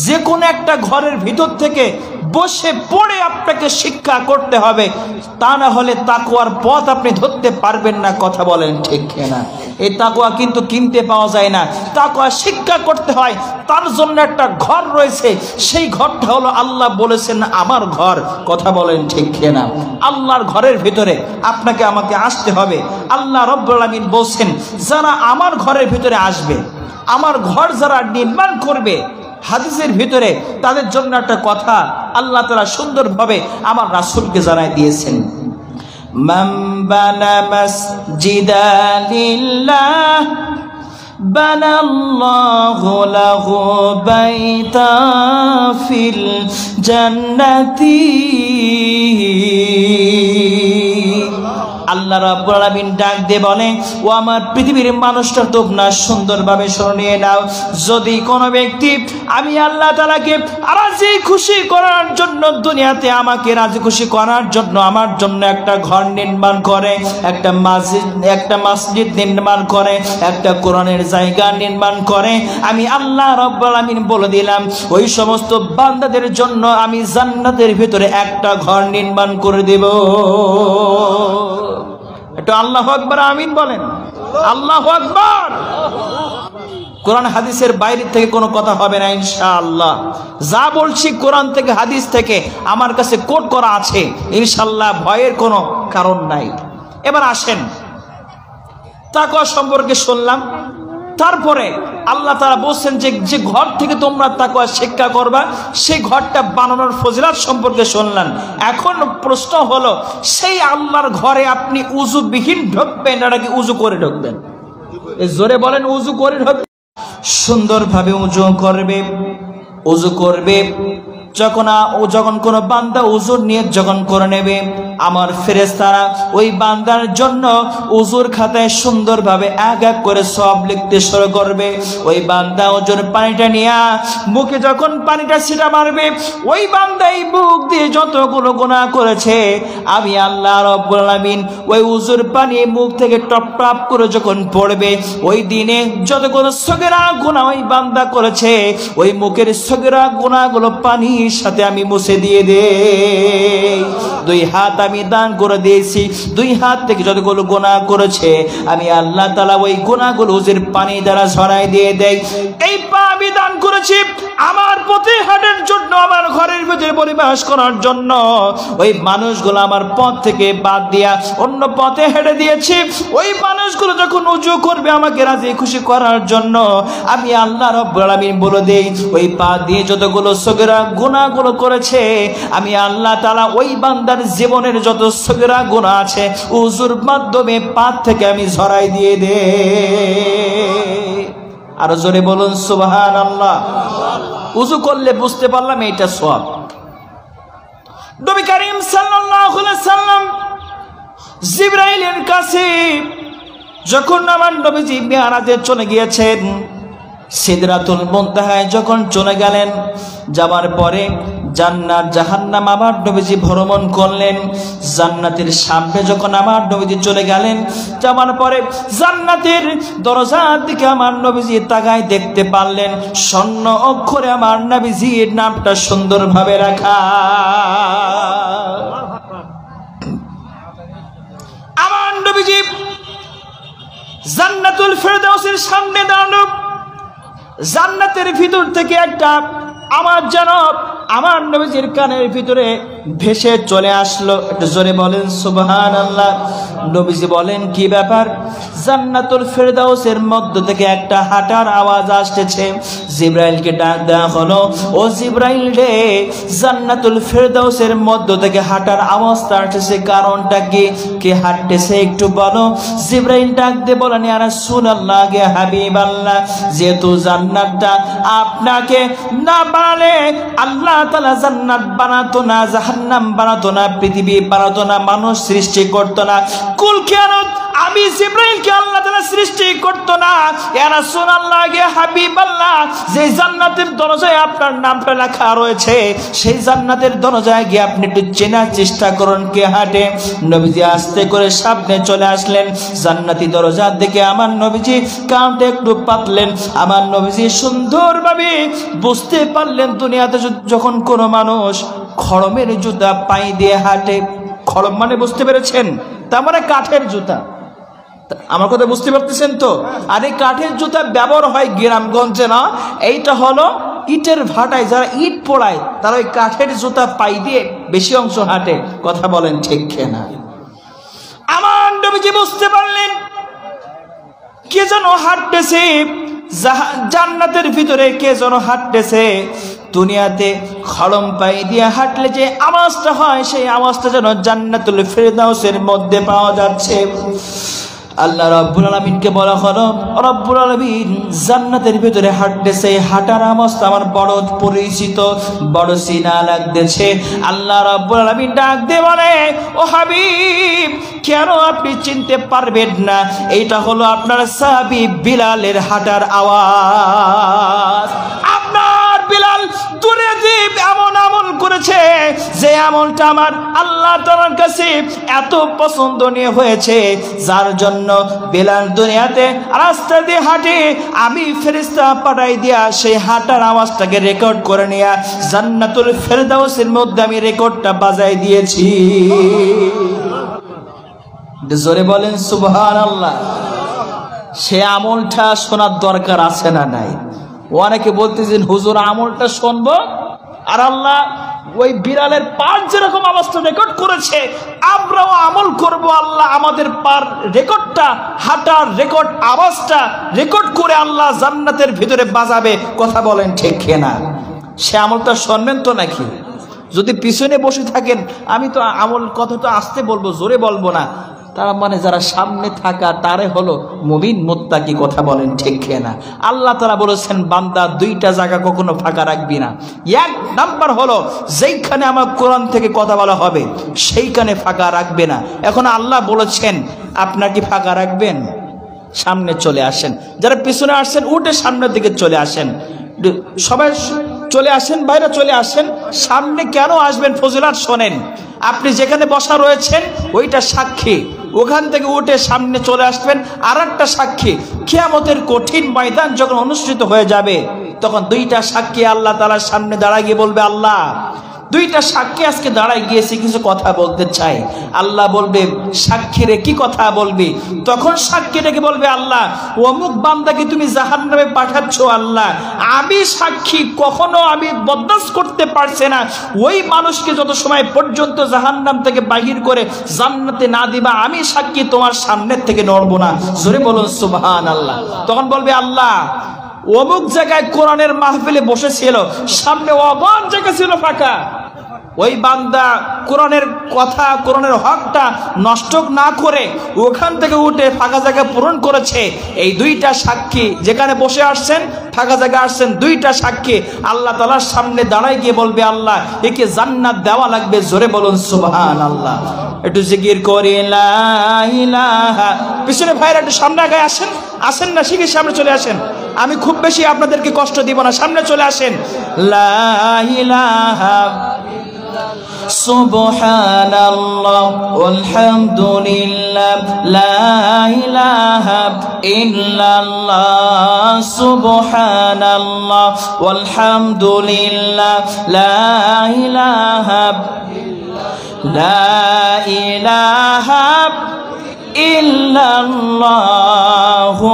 যে কোনো একটা ঘরের ভিতর থেকে বসে পড়ে আপনাকে শিক্ষা করতে হবে, তা না হলে তাকওয়ার পথ আপনি ধরতে পারবেন না। কথা বলেন ঠিক কিনা? এই তাকওয়া কিন্তু কিনতে পাওয়া যায় না, তাকওয়া শিক্ষা করতে হয়। তার জন্য একটা ঘর রয়েছে, সেই ঘরটা হলো আল্লাহ বলেছেন আমার ঘর। কথা বলেন ঠিক কিনা? আল্লাহর ঘরের ভিতরে আপনাকে আমাকে আসতে হবে। আল্লাহ রাব্বুল আলামিন বলছেন, যারা আমার ঘরের ভিতরে আসবে, আমার ঘর যারা নির্মাণ করবে, হাদিসের ভিতরে তাদের জন্য একটা কথা আল্লাহ তাআলা সুন্দরভাবে আমার রাসূলকে জানাই দিয়েছেন, মান বানা মাসজিদান লিল্লাহ বানাল্লাহু লাহু বাইতান ফিল জান্নাতি। আল্লাহ রাব্বুল আলামিন ডাক দিয়ে বলে, ও আমার পৃথিবীর মানুষটা তোমরা সুন্দরভাবে শুনিয়ে নাও, যদি কোনো ব্যক্তি আমি আল্লাহ তাআলাকে রাজি খুশি করার জন্য, দুনিয়াতে আমাকে রাজি খুশি করার জন্য আমার জন্য একটা ঘর নির্মাণ করে, একটা মসজিদ নির্মাণ করে, একটা কোরআনের জায়গা নির্মাণ করে, আমি আল্লাহ রাব্বুল আলামিন বলে দিলাম ওই সমস্ত বান্দাদের জন্য আমি জান্নাতের ভিতরে একটা ঘর নির্মাণ করে দেব। একটু আল্লাহু আকবার আমিন বলেন। আল্লাহু আকবার। কোরআন হাদিসের বাইরে থেকে কোনো কথা হবে না ইনশাআল্লাহ। যা বলছি কোরআন থেকে হাদিস থেকে আমার কাছে কোট করা আছে, ইনশাআল্লাহ ভয়ের কোনো কারণ নাই। এবার আসেন, তাকওয়া সম্পর্কে শুনলাম, তারপরে আল্লাহ তাআলা বলছেন যে ঘর থেকে তোমরা তাকওয়া শিক্ষা করবা, সেই ঘরটা বানানোর ফজিলত সম্পর্কে শুনলাম। এখন প্রশ্ন হলো, সেই আল্লাহর ঘরে আপনি উযুবিহীন ঢুকবেন নাকি উযু করে ঢুকবেন? জোরে বলেন, উযু করে ঢুকবেন। সুন্দরভাবে উযু করবে। যখন কোনো বান্দা উযুর নিয়ত যখন করে নেবে, আমার ফেরেশতারা ওই বান্দার জন্য উযুর খাতায় সুন্দরভাবে এক এক করে সব লিখতে শুরু করবে। ওই বান্দা ওজোর পানিটা নিয়ে মুখে যখন পানিটা ছিটা মারবে, ওই বান্দা এই বুক দিয়ে যতগুলো গুনাহ করেছে আমি আল্লাহ রাব্বুল আলামিন ওই উযুর পানি মুখ থেকে টপ টপ করে যখন পড়বে, ওই দিনে যতগুলো সগীরা গুনাহ ওই বান্দা করেছে, ওই মুখের সগীরা গুনাহগুলো পানি সাথে আমি মুছে দিয়ে দেই। দুই হাত আমি দান করে দিয়েছি, দুই হাত থেকে যতগুলো গুনাহ করেছে আমি আল্লাহ তাআলা ওই গুনাহগুলো উযুর পানি দ্বারা ঝরাই দিয়ে দেই। এই পা আমি দান করেছি, আমার পথে হাঁটার জন্য, আমার ঘরের ভিতরে পরিবেশ করার জন্য ওই মানুষগুলো আমার পথ থেকে বাদ দিয়া অন্য পথে হেঁটে দিয়েছি। ওই মানুষগুলো যখন উজু করবে আমাকে রাজি খুশি করার জন্য, আমি আল্লাহ রাব্বুল আলামিন বলে দেই ওই পা দিয়ে যতগুলো সগীরা গুনাহগুলো করেছে, আমি আল্লাহ তাআলা ওই বান্দার জীবনের যত সগীরা গুনাহ আছে উজুর মাধ্যমে পা থেকে আমি ঝরাই দিয়ে দে। আর জোরে বলুন সুবহানাল্লাহ। উজু করলে বুঝতে পারলাম এইটা সওয়াব। নবী করিম সাল্লাল্লাহু আলাইহি সাল্লাম জিবরাইলের কাছে যখন আমার নবীজি মিরাজে চলে গিয়েছেন, সিদরাতুল মুনতাহায় যখন চলে গেলেন, যাওয়ার পরে জান্নাত জাহান্নাম আমার নবীজি ভ্রমণ করলেন। জান্নাতের সামনে যখন আমার নবীজি চলে গেলেন, যাওয়ার পরে জান্নাতের দরজার দিকে আমার নবীজি তাকায় দেখতে পারলেন স্বর্ণ অক্ষরে আমার নবীজির নামটা সুন্দরভাবে রাখা। আমার নবীজি জান্নাতুল ফেরদাউসের সামনে দাঁড়ানো, জান্নাতের ভিতর থেকে একটা আমার যেন আমার নবীজির কানের ভিতরে ভেসে চলে আসলো। একটু জোরে বলেন সুবহানাল্লাহ। নবীজি বলেন কি ব্যাপার? জান্নাতুল ফেরদাউসের মধ্য থেকে একটা হাঁটার আওয়াজ আসতেছে। জিবরাইলকে ডাক দেওয়া হলো, ও জিবরাইল রে, জান্নাতুল ফেরদাউসের মধ্য থেকে হাঁটার আওয়াজটা আসতেছে, কারণটা কি? কে হাঁটতেছে একটু বলো। জিবরাইল ডাক দিয়ে বলেন, ইয়া রাসূলুল্লাহ, গে হাবিবাল্লাহ, যেহেতু জান্নাতটা আপনাকে না বানালে আল্লাহ তাআলা জান্নাত বানাতো না, জাহান্নাম বানাতো না, পৃথিবী বানাতো না, মানুষ সৃষ্টি করতো না, কুল কিয়ামত আমি জিবরাইলকে আল্লাহ তাআলা সৃষ্টি করতো না। ইয়া রাসূলুল্লাহ, গে হাবিবাল্লাহ, যে জান্নাতের দরজায় আপনার নামটা লেখা রয়েছে, সেই জান্নাতের দরজায় গিয়ে আপনি একটু চেনার চেষ্টা করুন কে হাঁটে। নবীজি আস্তে করে সামনে চলে আসলেন। জান্নাতি দরজার দিকে আমার নবীজি কানটা একটু পাতলেন। আমার নবীজি সুন্দরভাবে বুঝতে পারলেন দুনিয়াতে যখন কোনো মানুষ খড়মের জুতা পায়ে দিয়ে হাঁটে, খড়ম মানে বুঝতে পেরেছেন, তার মানে কাঠের জুতা। আমার কথা বুঝতে পারতেছেন তো? আর এই কাঠের জুতা ব্যবহার হয় গ্রামগঞ্জে না, এইটা হলো ইটের ভাটায় যারা ইট পোড়ায় তারা ওই কাঠের জুতা পাই দিয়ে বেশি অংশ হাঁটে। কথা বলেন ঠিক কিনা? আমার নবীজি বুঝতে পারলেন কে যেন হাঁটতেছে জান্নাতের ভিতরে, কে যেন হাঁটতেছে। দুনিয়াতে খড়ম পাই দিয়ে হাঁটলে যে আওয়াজটা হয়, সেই আওয়াজটা যেন জান্নাতুল ফেরদাউসের মধ্যে পাওয়া যাচ্ছে। আল্লাহ রাব্বুল আলামিনকে বলা হলো, রব্বুল আলামিন জান্নাতের ভিতরে হাঁটতেছে, হাঁটার আওয়াজটা আমার বড় পরিচিত, বড় চিনা লাগতেছে। আল্লাহ রাব্বুল আলামিন ডাক দিয়ে বলে, ও হাবিব, কেন আপনি চিনতে পারবেন না? এইটা হলো আপনার সাহাবী বিলালের হাঁটার আওয়াজ। আপনার বিলাল দূরে জীব এমন আমল করেছে যে আমলটা আমার আল্লাহ তাআলার কাছে এত পছন্দনীয় হয়েছে, যার জন্য বিলাল দুনিয়াতে রাস্তা দিয়ে হাঁটে, আমি ফেরেশতা পাঠাই দিয়া সেই হাঁটার আওয়াজটাকে রেকর্ড করে নিয়ে জান্নাতুল ফেরদাউসের মধ্যে আমি রেকর্ডটা বাজাই দিয়েছি। জোরে বলেন সুবহানাল্লাহ। সে আমলটা শোনার দরকার আছে না নাই? অনেকে বলতেছেন হুজুর আমলটা শুনবো, আর আল্লাহ ওই বিড়ালের পার যেরকম আওয়াজটা রেকর্ড করেছে আমরাও আমল করব, আল্লাহ আমাদের পার রেকর্ডটা, হাঁটার রেকর্ড, আওয়াজটা রেকর্ড করে আল্লাহ জান্নাতের ভিতরে বাজাবে। কথা বলেন ঠিক কিনা? সে আমলটা শুনবেন তো নাকি? যদি পিছনে বসে থাকেন, আমি তো আমল কথা তো আসতে বলবো, জোরে বলবো না, তার মানে যারা সামনে থাকা তারে হলো মুমিন মুত্তাকি। কথা বলেন ঠিক কিনা? আল্লাহ তাআলা বলেছেন, বান্দা দুইটা জায়গা কখনো ফাঁকা রাখবি না। এক নাম্বার হলো যেইখানে আমার কোরআন থেকে কথা বলা হবে সেইখানে ফাঁকা রাখবে না। এখন আল্লাহ বলেছেন আপনার কি ফাঁকা রাখবেন? সামনে চলে আসেন। যারা পিছনে আসছেন উঠে সামনের দিকে চলে আসেন। সবাই চলে আসেন, বাইরে চলে আসেন। সামনে কেন আসবেন? ফজিলত শোনেন। আপনি যেখানে বসা রয়েছেন ওইটা সাক্ষী, ওখান থেকে উঠে সামনে চলে আসবেন আর একটা সাক্ষী। কিয়ামতের কঠিন ময়দান যখন অনুষ্ঠিত হয়ে যাবে তখন দুইটা সাক্ষী আল্লাহ তাআলার সামনে দাঁড়ায় গিয়ে বলবে, আল্লাহ দুইটা সাক্ষী আজকে দাঁড়ায় গিয়েছে, কিছু কথা বলতে চাই। আল্লাহ বলবে সাক্ষীরে কি কথা বলবি? তখন সাক্ষীটাকে বলবে আল্লাহ অমুক বান্দাকে তুমি জাহান্নামে পাঠাচ্ছ আল্লাহ, আমি সাক্ষী কখনো আমি বরদাস্ত করতে পারছি না, ওই মানুষকে যত সময় পর্যন্ত জাহান্নাম থেকে বাহির করে জান্নাতে না দিবা আমি সাক্ষী তোমার সামনের থেকে নড়বো না। জোরে বলুন সুবহানাল্লাহ। তখন বলবে আল্লাহ অমুক জায়গায় কোরআনের মাহফিলে বসেছিল, সামনে অগণ জায়গা ছিল ফাঁকা, ওই বান্দা কোরআনের কথা কোরআনের হকটা নষ্ট না করে ওখান থেকে উঠে ফাঁকা জায়গা পূরণ করেছে। এই দুইটা সাক্ষী যেখানে বসে আসছেন ফাঁকা জায়গা আসছেন, দুইটা সাক্ষী আল্লাহ তাআলার সামনে দাঁড়ায় গিয়ে বলবে আল্লাহ একে জান্নাত দেওয়া লাগবে। জোরে বলুন সুবহানাল্লাহ। একটু জিকির করি লা ইলাহা। পিছনে ভাইরা একটু সামনে আগে আসেন, আসেন না শিখে সামনে চলে আসেন, আমি খুব বেশি আপনাদেরকে কষ্ট দিব না, সামনে চলে আসেন। লা ইলাহা সুবহানাল্লাহ ওয়ালহামদুলিল্লাহ লা ইলাহা ইল্লাল্লাহ সুবহানাল্লাহ ওয়ালহামদুলিল্লাহ লা ইলাহা ইল্লাল্লাহু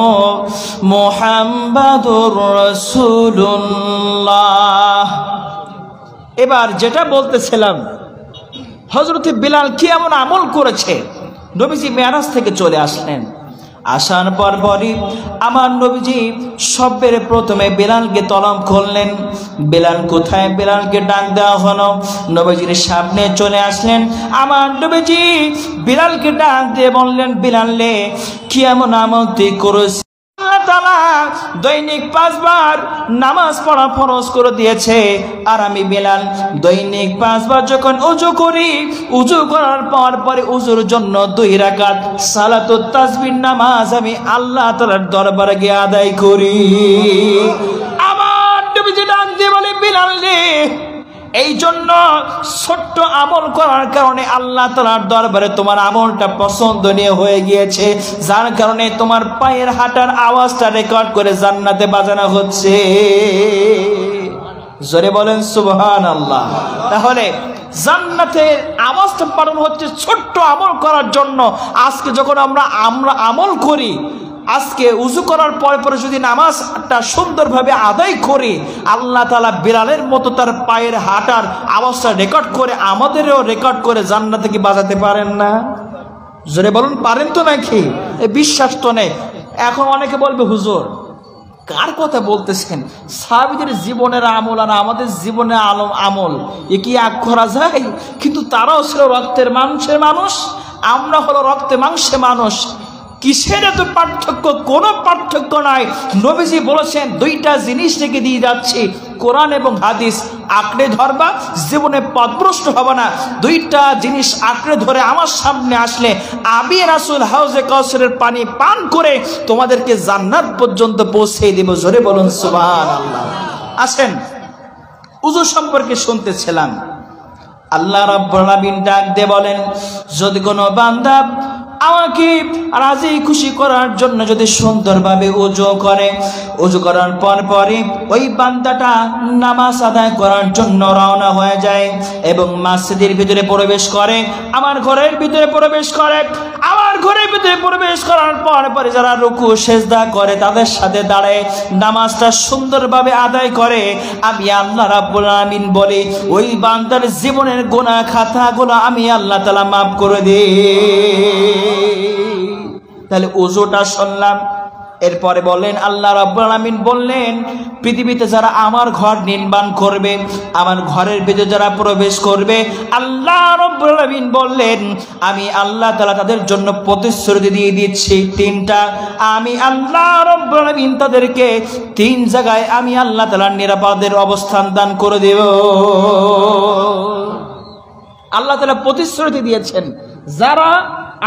মুহাম্মাদুর রাসূলুল্লাহ। এবার যেটা বলতেছিলাম, হযরত বিলাল কি এমন আমল করেছে? নবীজি মেরাজ থেকে চলে আসলেন, আসার পরই আমার নবীজি সবের প্রথমে বিলালকে তলব করলেন। বিলাল কোথায়? বিলালকে ডাক দেওয়া হলো, নবীজির সামনে চলে আসলেন। আমার নবীজি বিলালকে ডাক দিয়ে বললেন বিলাল রে কি এমন আমল তুই করেছিস? আল্লাহ তাআলা দৈনিক 5 বার নামাজ পড়া ফরজ করে দিয়েছে, আর আমি বিলাল দৈনিক 5 বার যখন ওযু করি, ওযু করার পরে ওযুর জন্য 2 রাকাত সালাতুত তাসবিহ নামাজ আমি আল্লাহ তাআলার দরবারে গিয়ে আদায় করি। আমার নবীজি ডাক দিয়ে বলে বিলাল রে এই জন্য ছোট্ট আমল করার কারণে আল্লাহ তাআলার দরবারে তোমার আমলটা পছন্দনীয় হয়ে গিয়েছে, যার কারণে তোমার পায়ের হাঁটার আওয়াজটা রেকর্ড করে জান্নাতে বাজানো হচ্ছে। জোরে বলেন সুবহানাল্লাহ। তাহলে জান্নাতের আওয়াজটা পাঠানো হচ্ছে ছোট্ট আমল করার জন্য। আজকে যখন আমরা আমল করি, আজকে উযু করার পরে যদি নামাজটা সুন্দরভাবে আদায় করি, আল্লাহ তাআলা বিলালের মতো তার পায়ের হাঁটার আওয়াজটা রেকর্ড করে আমাদেরও রেকর্ড করে জান্নাতে কি বাজাতে পারেন না? জোরে বলুন পারেন তো নাকি? এই বিশ্বাস তো নেই। এখন অনেকে বলবে হুজুর কার কথা বলতেছেন? সাহাবীদের জীবনের আমল আর আমাদের জীবনের আমল এ কি এক করা যায়? কিন্তু তারাও ছিল রক্তের মাংসের মানুষ, আমরা হলো রক্তে মাংসে মানুষ। কিসের এত পার্থক্য? কোনো পার্থক্য নাই। নবীজি বলেছেন 2টা জিনিস রেখে দিয়ে যাচ্ছি, কোরআন এবং হাদিস আঁকড়ে ধরবা, জীবনে পথভ্রষ্ট হবে না। 2টা জিনিস আঁকড়ে ধরে আমার সামনে আসলে আমি রাসূল হাউজে কাউসারের পানি পান করে তোমাদেরকে জান্নাত পর্যন্ত পৌঁছে দেব। জোরে বলুন সুবহানাল্লাহ। আসেন ওযু সম্পর্কে শুনতেছিলাম। আল্লাহ রাব্বুল আলামিন ডাক দিয়ে বলেন যদি কোনো বান্দা আমাকে রাজি খুশি করার জন্য যদি সুন্দরভাবে ওযু করে, ওযু করার পরে ওই বান্দাটা নামাজ আদায় করার জন্য রওনা হয়ে যায় এবং মসজিদের ভিতরে প্রবেশ করে, আমার ঘরের ভিতরে প্রবেশ করে, আমার ঘরের ভিতরে প্রবেশ করার পরে যারা রুকু সেজদা করে তাদের সাথে দাঁড়ায় নামাজটা সুন্দরভাবে আদায় করে, আমি আল্লাহ রাব্বুল আলামিন বলি ওই বান্দার জীবনের গুনাহ খাতাগুলো আমি আল্লাহ তাআলা মাফ করে দেই। তাহলে ওযুটা শুনলাম। এরপরে বলেন আল্লাহ রাব্বুল আলামিন বললেন পৃথিবীতে যারা আমার ঘর নির্মাণ করবে, আমার ঘরের ভিতরে যারা প্রবেশ করবে, আল্লাহ রাব্বুল আলামিন বললেন আমি আল্লাহ তাআলা তাদের জন্য প্রতিশ্রুতি দিয়ে দিচ্ছি 3টা। আমি আল্লাহ রাব্বুল আলামিন তাদেরকে 3 জায়গায় আমি আল্লাহ তাআলার নিরাপদের অবস্থান দান করে দেব। আল্লাহ তাআলা প্রতিশ্রুতি দিয়েছেন যারা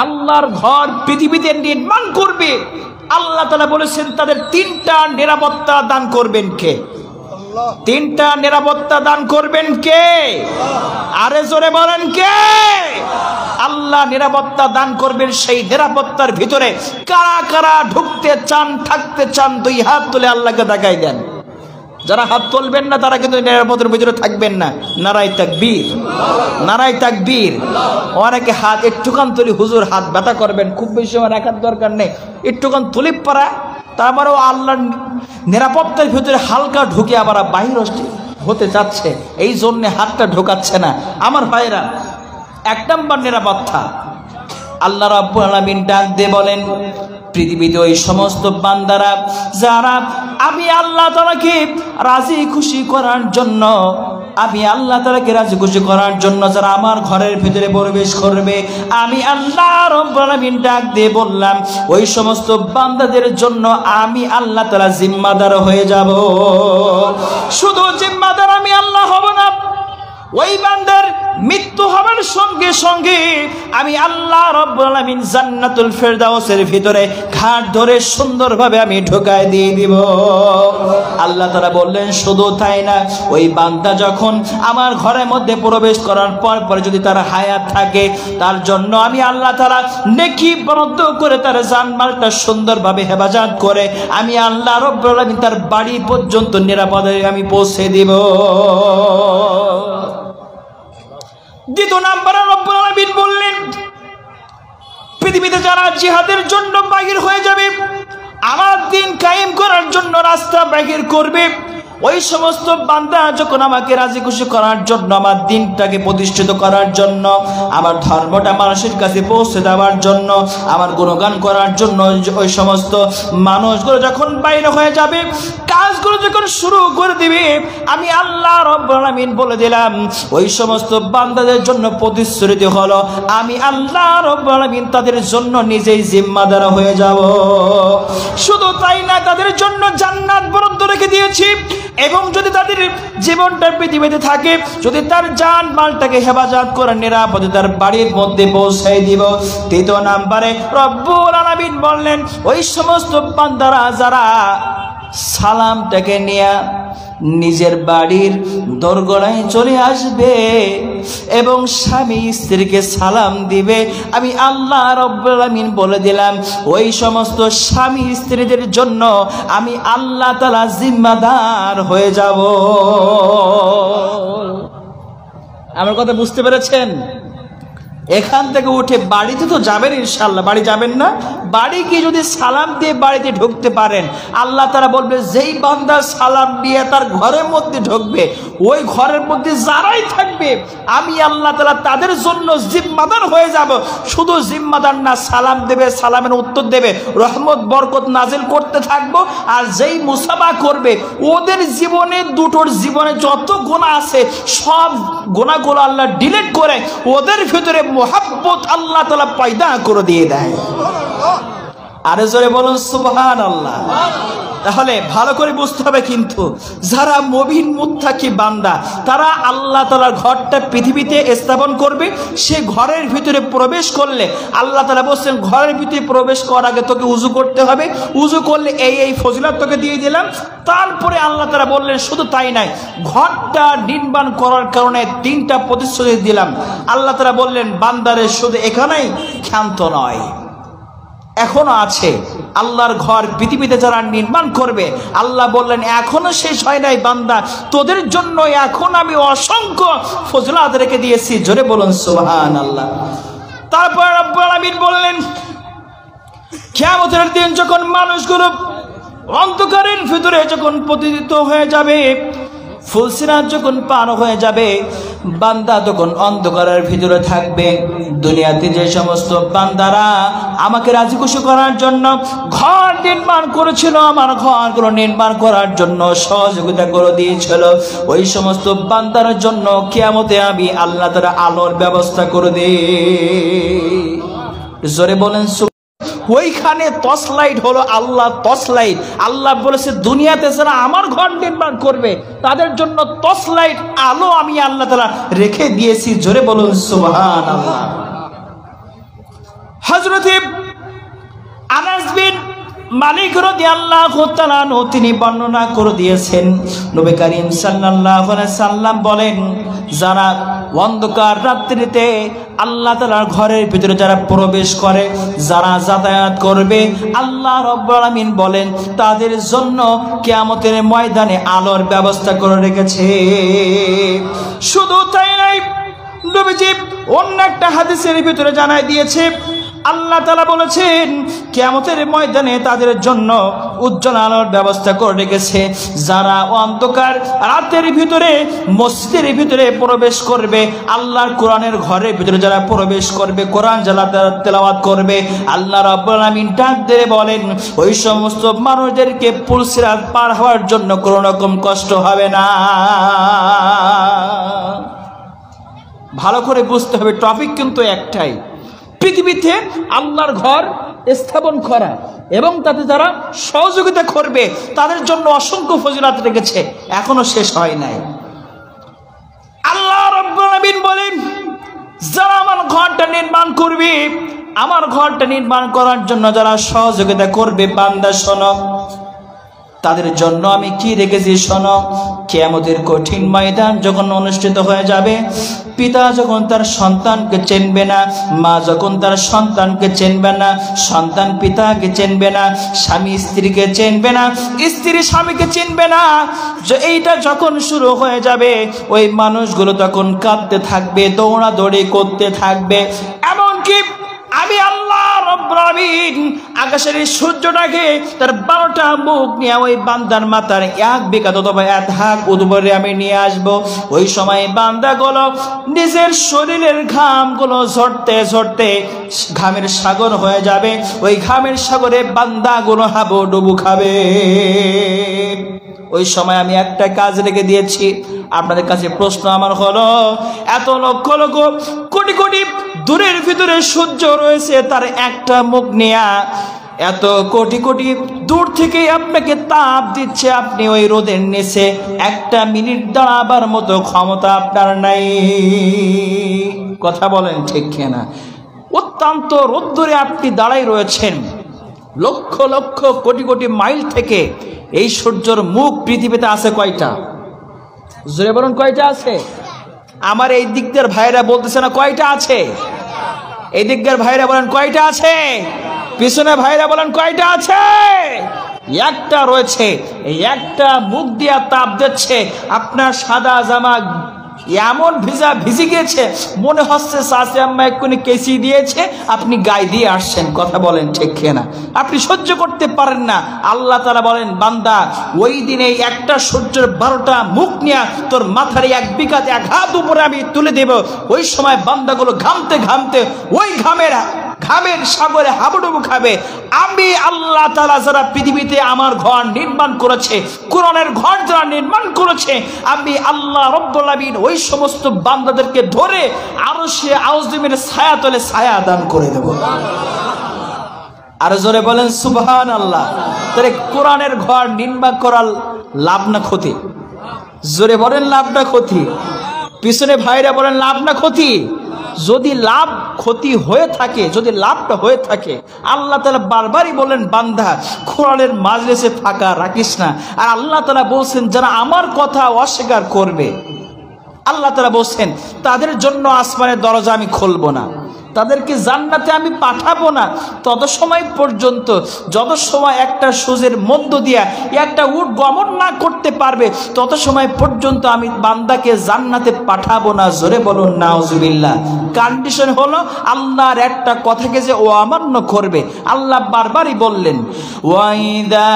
আল্লাহর ঘর পৃথিবীতে নির্মাণ করবে, আল্লাহ তাআলা বলেছেন তাদের 3টা নিরাপত্তা দান করবেন কে? 3টা নিরাপত্তা দান করবেন কে? আরে জোরে বলেন কে? আল্লাহ নিরাপত্তা দান করবেন। সেই নিরাপত্তার ভিতরে কারা কারা ঢুকতে চান, থাকতে চান 2 হাত তুলে আল্লাহকে দেখাই দেন। যারা হাত তুলবেন না তারা কিন্তু নিরাপদের ভিতরে থাকবেন না। নারায়ে তাকবীর, নারায়ে তাকবীর। অনেকে হাত একটুখান তুলি, হুজুর হাত ব্যথা করবেন, খুব বেশি সময় রাখার দরকার নেই, একটুখান তুলি পারা, তারপরেও আল্লাহর নিরাপত্তার ভিতরে হালকা ঢুকে আবার বাহির হতে যাচ্ছে, এই জন্য হাতটা ঢোকাচ্ছে না। আমার ভাইরা, 1 নম্বর নিরাপত্তা। আল্লাহ রাব্বুল আলামিন ডাক দিয়ে বলেন, পৃথিবীতে ওই সমস্ত বান্দারা যারা আমি আল্লাহ তাআলাকে রাজি খুশি করার জন্য, আমি আল্লাহ তাআলাকে রাজি খুশি করার জন্য যারা আমার ঘরের ভিতরে প্রবেশ করবে, আমি আল্লাহ রাব্বুল আলামিন ডাক দিয়ে বললাম, ওই সমস্ত বান্দাদের জন্য আমি আল্লাহ তাআলা জিম্মাদার হয়ে যাব। শুধু জিম্মাদার আমি আল্লাহ হব না, ওই বান্দার মৃত্যু হবার সঙ্গে সঙ্গে আমি আল্লাহ রাব্বুল আলামিন জান্নাতুল ফেরদাউসের ভিতরে ঘাট ধরে সুন্দরভাবে আমি ঢোকায় দিয়ে দিব। আল্লাহ তাআলা বললেন, শুধু তাই না, ওই বান্দা যখন আমার ঘরের মধ্যে প্রবেশ করার পর যদি তার হায়াত থাকে, তার জন্য আমি আল্লাহ তাআলা নেকি বরাদ্দ করে তার জানমালটা সুন্দরভাবে হেফাজত করে আমি আল্লাহ রাব্বুল আলামিন তার বাড়ি পর্যন্ত নিরাপদে আমি পৌঁছে দিব। দ্বিতীয় নম্বরে রব্বুল আলামিন বললেন, পৃথিবীতে যারা জিহাদের জন্য বাহির হয়ে যাবে, আমার দিন কায়েম করার জন্য রাস্তা বাহির করবে, ওই সমস্ত বান্দা যখন আমাকে রাজি খুশি করার জন্য, আমার দিনটাকে প্রতিষ্ঠিত করার জন্য, আমার ধর্মটা মানুষের কাছে পৌঁছে দেওয়ার জন্য, আমার গুণগান করার জন্য ওই সমস্ত মানুষগুলো যখন বাইরে হয়ে যাবে, কাজগুলো যখন শুরু করে দিবে, আমি আল্লাহ রাব্বুল আলামিন বলে দিলাম, ওই সমস্ত বান্দাদের জন্য প্রতিশ্রুতি হলো আমি আল্লাহ রাব্বুল আলামিন তাদের জন্য নিজেই জিম্মাদার হয়ে যাব। শুধু তাই না, তাদের জন্য জান্নাত বরাদ্দ রেখে দিয়েছি, এবং যদি তাদের জীবনটা পৃথিবীতে থাকে, যদি তার জান মালটাকে হেফাজত করে নিরাপদে তার বাড়ির মধ্যে পৌঁছাই দিব। তৃতীয় নম্বরে রব্বুল আলামিন বললেন, ওই সমস্ত বান্দারা যারা সালামটাকে নিয়ে নিজের বাড়ির দোরগোড়ায় চলে আসবে এবং স্বামী স্ত্রীকে সালাম দিবে, আমি আল্লাহ রাব্বুল আলামিন বলে দিলাম, ওই সমস্ত স্বামী স্ত্রীদের জন্য আমি আল্লাহ তাআলা জিম্মাদার হয়ে যাব। আমার কথা বুঝতে পেরেছেন? এখান থেকে উঠে বাড়িতে তো যাবেন ইনশাআল্লাহ, বাড়ি যাবেন না? বাড়ি কি যদি সালাম দিয়ে বাড়িতে ঢুকতে পারেন, আল্লাহ তাআলা বলবে, যেই বান্দা সালাম দিয়ে তার ঘরের মধ্যে ঢুকবে, ওই ঘরের মধ্যে যারাই থাকবে আমি আল্লাহ তাআলা তাদের জন্য জিম্মাদার হয়ে যাব। শুধু জিম্মাদার না, সালাম দেবে, সালামের উত্তর দেবে, রহমত বরকত নাজিল করতে থাকবো। আর যেই মুসাফা করবে, ওদের জীবনে, দুটোর জীবনে যত গুনাহ আছে সব গুনাহগুলো আল্লাহ ডিলিট করে ওদের ভিতরে মোহাব্বত আল্লাহ তাআলা পয়দা করে দিয়ে দেয়। আরে জোরে বলুন সুবহানাল্লাহ। তাহলে ভালো করে বুঝতে হবে, কিন্তু যারা মুমিন মুত্তাকি বান্দা, তারা আল্লাহ তাআলার ঘরটা পৃথিবীতে স্থাপন করবে। সে ঘরের ভিতরে প্রবেশ করলে আল্লাহ তাআলা বলছেন, ঘরের ভিতরে প্রবেশ করার আগে তোকে উযু করতে হবে, উযু করলে এই ফজিলত তোকে দিয়ে দিলাম। তারপরে আল্লাহ তাআলা বললেন, শুধু তাই নাই, ঘরটা নির্মাণ করার কারণে 3টা প্রতিশ্রুতি দিলাম। আল্লাহ তাআলা বললেন, বান্দারে শুধু এখানেই ক্ষান্ত নয়, এখনো আছে আল্লাহর ঘর পৃথিবীতে যারা নির্মাণ করবে, আল্লাহ বললেন এখনো শেষ হয় নাই বান্দা, তোদের জন্য এখন আমি অসংখ্য ফজিলত রেখে দিয়েছি। জোরে বলুন সুবহানাল্লাহ। তারপর রব্বুল আলামিন বললেন, কিয়ামতের দিন যখন মানুষগুলো অন্ধকারের ভিতরে যখন পতিত হয়ে যাবে, ফুলসিরাত যখন পার হয়ে যাবে, বান্দা তখন অন্ধকারের ভিতরে থাকবে। দুনিয়াতে যে সমস্ত বান্দারা আমাকে রাজি খুশি করার জন্য ঘর নির্মাণ করেছিল, আমার ঘরগুলো নির্মাণ করার জন্য সহযোগিতা করে দিয়েছিল, ওই সমস্ত বান্দার জন্য কিয়ামতে আমি আল্লাহ তাআলা আলোর ব্যবস্থা করে দেই। জোরে বলেন। ওইখানে টর্চলাইট হলো আল্লাহ টর্চলাইট। আল্লাহ বলেছে, দুনিয়াতে যারা আমার ঘর নির্মাণ করবে তাদের জন্য টর্চলাইট আলো আমি আল্লাহ তাআলা রেখে দিয়েছি। জোরে বলুন সুবহানাল্লাহ। হযরত আনাস বিন মালিক রাদিয়াল্লাহু তাআলা আনহু তিনি বর্ণনা করে দিয়েছেন, নবী করিম সাল্লাল্লাহু আলাইহি সাল্লাম বলেন, যারা অন্ধকার রাত্রিতে আল্লাহ তাআলার ঘরের ভিতরে যারা প্রবেশ করে, যারা যাতায়াত করবে, আল্লাহ রাব্বুল আলামিন বলেন তাদের জন্য কিয়ামতের ময়দানে আলোর ব্যবস্থা করে রেখেছে। শুধু তাই নয়, নবীজি অন্য একটা হাদিসের ভিতরে জানাই দিয়েছে, আল্লাহ তাআলা বলেছেন কিয়ামতের ময়দানে তাদের জন্য উজ্জ্বল আলোর ব্যবস্থা করে রেখেছে। যারা অন্ধকার রাতের ভিতরে মসজিদের ভিতরে প্রবেশ করবে, আল্লাহর কোরআনের ঘরের ভিতরে যারা প্রবেশ করবে, কোরআন যারা তেলাওয়াত করবে, আল্লাহ রাব্বুল আলামিন ডাক দিয়ে বলেন ওই সমস্ত মানুষদেরকে পুলসিরাত পার হওয়ার জন্য কোনো রকম কষ্ট হবে না। ভালো করে বুঝতে হবে, টপিক কিন্তু একটাই, পৃথিবীতে আল্লাহর ঘর স্থাপন করা এবং তাতে যারা সহযোগিতা করবে তাদের জন্য অসংখ্য ফজিলত রেখেছে, এখনো শেষ হয় নাই। আল্লাহ রাব্বুল আলামিন বলেন যারা আমার ঘরটা নির্মাণ করবে, আমার ঘরটা নির্মাণ করার জন্য যারা সহযোগিতা করবে, বান্দা শোনো, তাদের জন্য আমি কি রেখেছি শোনো। কিয়ামতের কঠিন ময়দান যখন অনুষ্ঠিত হয়ে যাবে, পিতা যখন তার সন্তানকে চিনবে না, মা যখন তার সন্তানকে চিনবে না, সন্তান পিতাকে চিনবে না, স্বামী স্ত্রীকে চিনবে না, স্ত্রী স্বামীকে চিনবে না, এইটা যখন শুরু হয়ে যাবে ওই মানুষগুলো তখন কাঁদতে থাকবে, দৌড়াদৌড়ি করতে থাকবে। এমনকি আমি আল্লাহ রাব্বুল আলামিন আকাশের এই সূর্যটাকে তার 12টা মুখ নিয়ে ওই বান্দার মাথার 1 বিঘা অথবা 1 হাত উপরে আমি নিয়ে আসব। ওই সময় বান্দাগুলো নিজের শরীরের ঘামগুলো ঝরতে ঝরতে ঘামের সাগর হয়ে যাবে। ওই ঘামের সাগরে বান্দাগুলো হাবুডুবু খাবে। ওই সময় আমি একটা কাজ রেখে দিয়েছি। আপনাদের কাছে প্রশ্ন আমার হলো, এত লক্ষ লক্ষ কোটি কোটি দূরের ভিতরে সূর্য রয়েছে, তার একটা মুখ নিয়ে এত কোটি কোটি দূর থেকে আপনাকে তাপ দিচ্ছে, আপনি ওই রোদের নিচে 1 মিনিট দাঁড়াবার মতো ক্ষমতা আপনার নাই। কথা বলেন ঠিক কিনা? অত্যন্ত রোদ্দুরে আপনি দাঁড়াই রয়েছেন, লক্ষ লক্ষ কোটি কোটি মাইল থেকে। এই সূর্যের মুখ পৃথিবীতে আছে কয়টা? জোরে বলুন কয়টা আছে? আমার এই দিকদের ভাইরা বলতেছে না কয়টা আছে? এই দিকদের ভাইরা বলেন কয়টা আছে? পিছনে ভাইরা বলেন কয়টা আছে? একটা রয়েছে। এই একটা মুখ দিয়া তাপ দিচ্ছে, আপনার সাদা জামা এমন ভিজে গিয়েছে, মনে হচ্ছে চাচি আম্মা এক্ষুনি কেচি দিয়েছে, আপনি গায়ে দিয়ে আসছেন। কথা বলেন ঠিক কিনা? আপনি সহ্য করতে পারেন না। আল্লাহ তাআলা বলেন, বান্দা ওই দিনে একটা সূর্যের 12টা মুখ নিয়ে তোর মাথার 1 বিঘা 1 হাত উপরে আমি তুলে দেব। ওই সময় বান্দাগুলো ঘামতে ঘামতে ওই ঘামের সাগরে হাবুডুবু খাবে। আমি আল্লাহ তাআলা যারা পৃথিবীতে আমার ঘর নির্মাণ করেছে, কোরআনের ঘর যারা নির্মাণ করেছে, আমি আল্লাহ রাব্বুল আলামিন ওই সমস্ত বান্দাদেরকে ধরে আরশে আযমের ছায়াতলে ছায়া দান করে দেব। আর জোরে বলেন সুবহানাল্লাহ। তাহলে কোরআনের ঘর নির্মাণ করার লাভ না ক্ষতি? জোরে বলেন লাভ না ক্ষতি? পিছনে ভাইরা বলেন লাভ না ক্ষতি? যদি লাভ ক্ষতি হয়ে থাকে, যদি লাভটা হয়ে থাকে, আল্লাহ তাআলা বারবারই বলেন, বান্দা কোরআনের মাজলিসে ফাঁকা রাখিস না। আর আল্লাহ তাআলা বলছেন যারা আমার কথা অস্বীকার করবে, আল্লাহ তাআলা বলছেন তাদের জন্য আসমানের দরজা আমি খুলবো না, তাদেরকে জান্নাতে আমি পাঠাবো না তত সময় পর্যন্ত, যত সময় একটা সুজের মধ্য দিয়া একটা উট গমন না করতে পারবে, তত সময় পর্যন্ত আমি বান্দাকে জান্নাতে পাঠাবো না। জোরে বলুন নাউজুবিল্লাহ। কন্ডিশন হলো আল্লাহর একটা কথাকে যে ও অমান্য করবে। আল্লাহ বারবারই বললেন, ওয়াইদা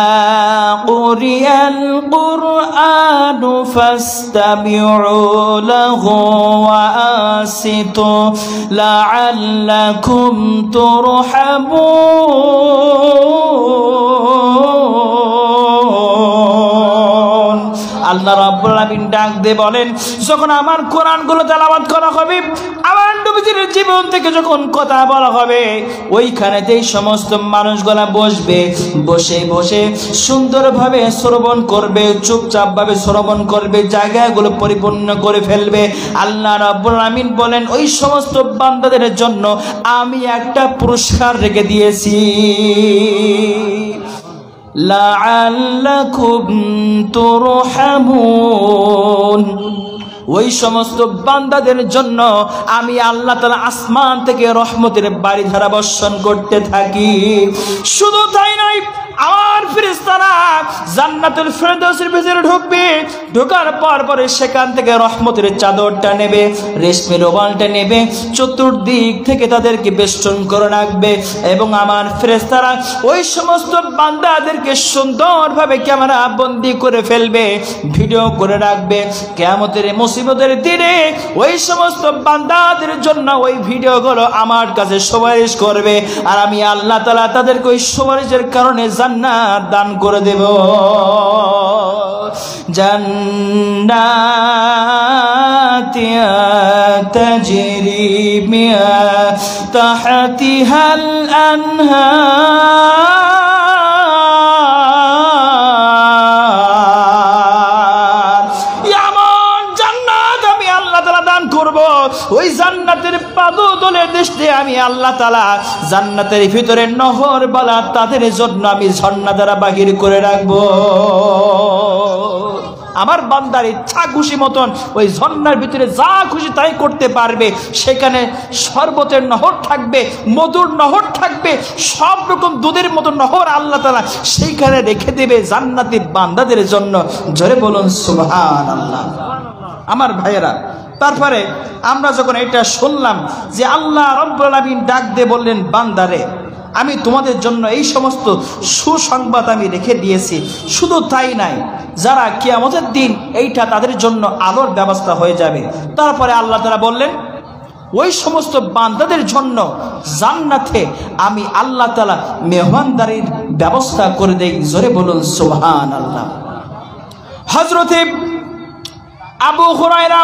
কুরিয়াল কুরআনু ফাসতামিউ লাহু ওয়া আসিতু লাআল্লাকুম তুরহামুন। আল্লাহ রাব্বুল আলামিন ডাক দিয়ে বলেন, যখন আমার কোরআনগুলো তেলাওয়াত করা হবে, আমার নবীজির জীবন থেকে যখন কথা বলা হবে, ওইখানেতেই সমস্ত মানুষগুলা বসবে, বসে বসে সুন্দরভাবে শ্রবণ করবে, চুপচাপ ভাবে শ্রবণ করবে, জায়গাগুলো পরিপূর্ণ করে ফেলবে। আল্লাহ রাব্বুল আলামিন বলেন, ওই সমস্ত বান্দাদের জন্য আমি একটা পুরস্কার রেখে দিয়েছি। লাআল্লাকুম তুরহামুন। ওই সমস্ত বান্দাদের জন্য আমি আল্লাহ তাআলা আসমান থেকে রহমতের বারিধারা বর্ষণ করতে থাকি। শুধু তাই নয়, আমার ফেরেশতারা জান্নাতুল ফেরদৌসের ভিতরে ঢুকবে, ঢোকার পরে সেখান থেকে রহমতের চাদরটা নেবে, রেশমি রোমালটা নেবে, চতুর্দিক থেকে তাদেরকে বেষ্টন করে রাখবে এবং আমার ফেরেশতারা ওই সমস্ত বান্দাদেরকে সুন্দরভাবে ক্যামেরা বন্দি করে ফেলবে, ভিডিও করে রাখবে। কিয়ামতের মুসিবতের দিনে ওই সমস্ত বান্দাদের জন্য ওই ভিডিওগুলো আমার কাছে সুপারিশ করবে, আর আমি আল্লাহ তাআলা তাদেরকে ওই সুপারিশের কারণে জান্নাত দান করে দেব। জান্নাতি তাজরি মিন তাহতিহাল আনহার। এমন জান্নাত আমি আল্লাহ তাআলা দান করব, ওই জান্নাতের পাদতলের দৃষ্টি আমি আল্লাহ তাআলা জান্নাতের ভিতরে নহর বালা তাদের জন্য আমি ঝর্ণা দ্বারা বাহির করে রাখবো। আমার বান্দার ইচ্ছা খুশি মতন ওই ঝর্ণার ভিতরে যা খুশি তাই করতে পারবে। সেখানে শরবতের নহর থাকবে, মধুর নহর থাকবে, সব রকম দুধের মতো নহর আল্লাহ তাআলা সেইখানে রেখে দেবে জান্নাতি বান্দাদের জন্য। জোরে বলুন সুবহানাল্লাহ। আমার ভাইয়েরা, তারপরে আমরা যখন এটা শুনলাম যে আল্লাহ রাব্বুল আলামিন ডাক দিয়ে বললেন, বান্দারে আমি তোমাদের জন্য এই সমস্ত সুসংবাদ আমি রেখে দিয়েছি। শুধু তাই নাই, যারা কিয়ামতের দিন এইটা তাদের জন্য আলোর ব্যবস্থা হয়ে যাবে। তারপরে আল্লাহ তাআলা বললেন, ওই সমস্ত বান্দাদের জন্য জান্নাতে আমি আল্লাহ তাআলা মেহমানদারির ব্যবস্থা করে দেই। জোরে বলুন সুবহানাল্লাহ। হযরতে আবু হুরায়রা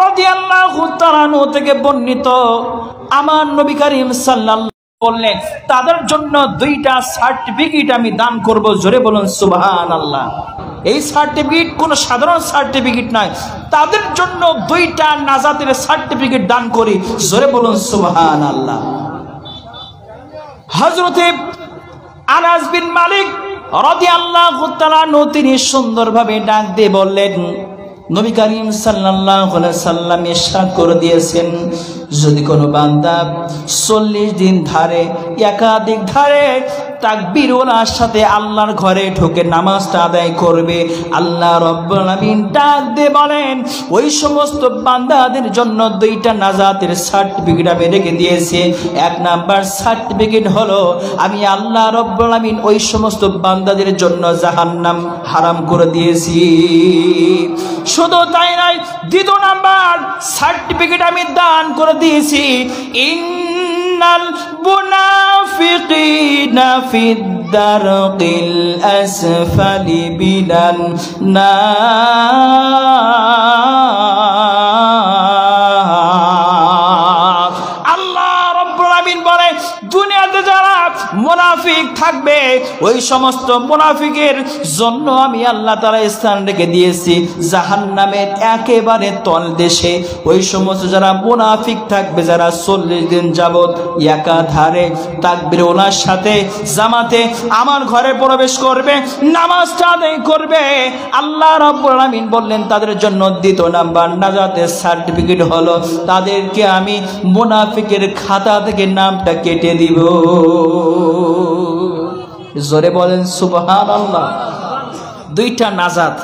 রাদিয়াল্লাহু তাআলা আনহু থেকে বর্ণিত, আমার নবী করিম সাল্লাল্লাহু বললেন তাদের জন্য দুইটা সার্টিফিকেট আমি দান করব। জোরে বলুন সুবহানাল্লাহ। এই সার্টিফিকেট কোনো সাধারণ সার্টিফিকেট নয়, তাদের জন্য দুইটা নাজাতের সার্টিফিকেট দান করি। জোরে বলুন সুবহানাল্লাহ। হযরতে আনাস বিন মালিক রাদিয়াল্লাহু তাআলা আনহু তিনি সুন্দরভাবে ডাক দিয়ে বললেন, নবী করিম সাল্লাল্লাহু আলাইহি সাল্লাম ইরশাদ করে দিয়েছেন, যদি কোনো বান্দা 40 দিন ধারে একাধিক ধারে তাকবীর ওয়ালার সাথে আল্লাহর ঘরে ঢুকে নামাজটা আদায় করবে, আল্লাহ রাব্বুল আলামিন ডাক দিয়ে বলেন ওই সমস্ত বান্দাদের জন্য দুইটা নাজাতের সার্টিফিকেট আমি রেখে দিয়েছি। এক নাম্বার সার্টিফিকেট হলো আমি আল্লাহ রাব্বুল আলামিন ওই সমস্ত বান্দাদের জন্য জাহান্নাম হারাম করে দিয়েছি। শুধু তাই নয়, দ্বিতীয় নাম্বার সার্টিফিকেট আমি দান করে দিয়েছি, ইন্নাল মুনাফিকিনা ফিদ দারকিল আসফালি মিনান নার। আল্লাহ রাব্বুল আলামিন বলে দুনিয়াতে যারা মুনাফিক থাকবে ওই সমস্ত মুনাফিকের জন্য আমি আল্লাহ তাআলা স্থান রেখে দিয়েছি জাহান্নামের একেবারে তলদেশে। ওই সমস্ত যারা মুনাফিক থাকবে, যারা 40 দিন যাবত একাধারে তাকবীর ওয়ালার সাথে জামাতে আমার ঘরে প্রবেশ করবে, নামাজটা আদায় করবে, আল্লাহ রাব্বুল আলামিন বললেন তাদের জন্য দ্বিতীয় নাম্বার নাজাতের সার্টিফিকেট হলো তাদেরকে আমি মুনাফিকের খাতা থেকে নামটা কেটে দিব। জোরে বলেন সুবহানাল্লাহ। দুইটা নাজাত,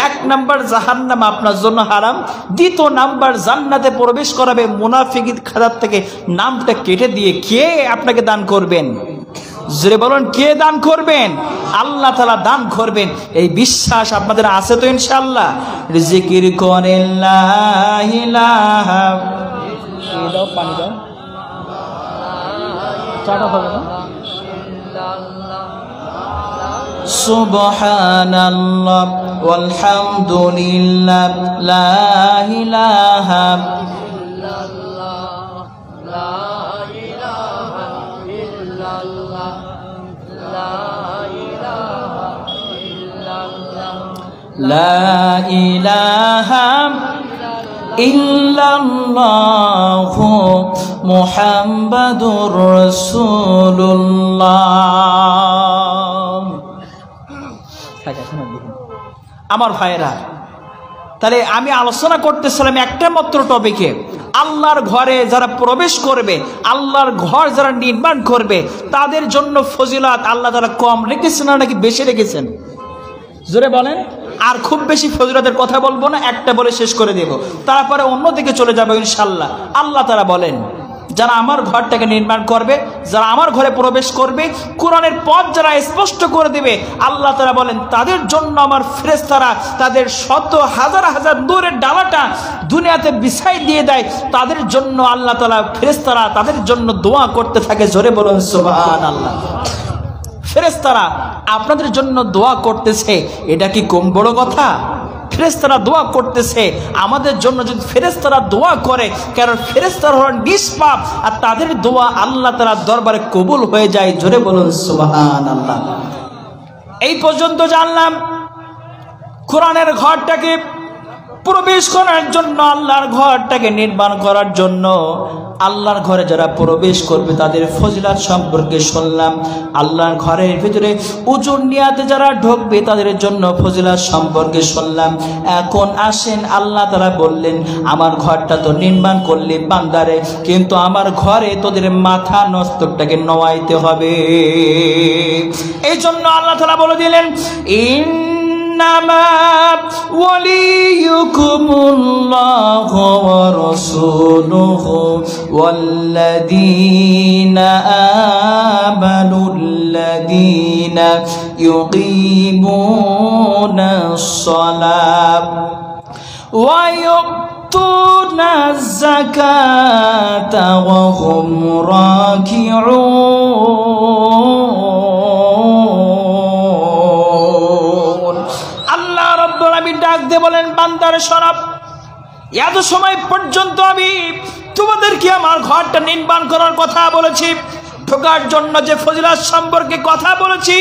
এক নাম্বার জাহান্নাম আপনার জন্য হারাম, দ্বিতীয় নাম্বার জান্নাতে প্রবেশ করাবে মুনাফিকের খাতা থেকে নামটা কেটে দিয়ে। কে আপনাকে দান করবেন? জোরে বলেন, কে দান করবেন? আল্লাহ তাআলা দান করবেন। এই বিশ্বাস আপনাদের আছে তো ইনশাআল্লাহ? জিকির করেন লা ইলাহা ইল্লাল্লাহ। পানি দাও, চাটা হবে না। সুবহানাল্লাহ ওয়ালহামদুলিল্লাহ লা ইলাহা ইল্লাল্লাহ লা ইলাহা ইল্লাল্লাহ লা ইলাহা ইল্লাল্লাহ লা ইলাহা ইল্লাল্লাহু মুহাম্মাদুর রাসূলুল্লাহ। আমার ভাইয়েরা, তাহলে আমি আলোচনা করতেছিলাম একটা মাত্র টপিকে, আল্লাহর ঘরে যারা প্রবেশ করবে, আল্লাহর ঘর যারা নির্মাণ করবে, তাদের জন্য ফজিলত আল্লাহ তাআলা কম রেখেছেন না নাকি বেশি রেখেছেন? জোরে বলেন। আর খুব বেশি ফজিলতের কথা বলবো না, একটা বলে শেষ করে দেব, তারপরে অন্যদিকে চলে যাবো ইনশাল্লাহ। আল্লাহ তাআলা বলেন, যারা আমার ঘরটাকে নির্মাণ করবে, যারা আমার ঘরে প্রবেশ করবে, কোরআনের পথ যারা স্পষ্ট করে দেবে, আল্লাহ তাআলা বলেন তাদের জন্য আমার ফেরেশতারা তাদের শত হাজার হাজার নূরের ডালাটা দুনিয়াতে বিছাই দিয়ে দেয়। তাদের জন্য আল্লাহ তাআলা ফেরেশতারা তাদের জন্য দোয়া করতে থাকে। জোরে বলুন সুবহানাল্লাহ। ফেরেশতারা আপনাদের জন্য দোয়া করতেছে, এটা কি কম বড় কথা? ফেরেশতারা দোয়া করতেছে আমাদের জন্য। যদি ফেরেশতারা দোয়া করে, কারণ ফেরেশতারা হলেন নিষ্পাপ, আর তাদের দোয়া আল্লাহ তাআলার দরবারে কবুল হয়ে যায়। জোরে বলুন সুবহানাল্লাহ। এই পর্যন্ত জানলাম কোরআনের ঘরটাকে প্রবেশ করার জন্য, আল্লাহর ঘরটাকে নির্মাণ করার জন্য, আল্লাহর ঘরে যারা প্রবেশ করবে তাদের ফজিলত সম্পর্কে শুনলাম। আল্লাহর ঘরের ভিতরে উজুর নিয়াতে যারা ঢুকবে তাদের জন্য ফজিলত সম্পর্কে শুনলাম। এখন আসেন, আল্লাহ তাআলা বললেন আমার ঘরটা তো নির্মাণ করলে বান্দারে, কিন্তু আমার ঘরে তোদের মাথা নস্তকটাকে নোয়াইতে হবে। এই জন্য আল্লাহ তাআলা বলে দিলেন, ইন্নামা ওয়ালিয়ুকুমুল্লাহু ওয়া রাসূলুহু ওয়াল্লাযীনা আমানুল্লাযীনা ইউকিমুনাস সালাত ওয়া ইউতুনাজ যাকাতা ওয়া হুম রাকিউন। আল্লাহ রাব্বুল আলামিন ডাক দিয়ে বলেন, বান্দার শরাব, এত সময় পর্যন্ত আমি তোমাদেরকে আমার ঘরটা নির্মাণ করার কথা বলেছি, ঢোকার জন্য যে ফজিলত সম্পর্কে কথা বলেছি,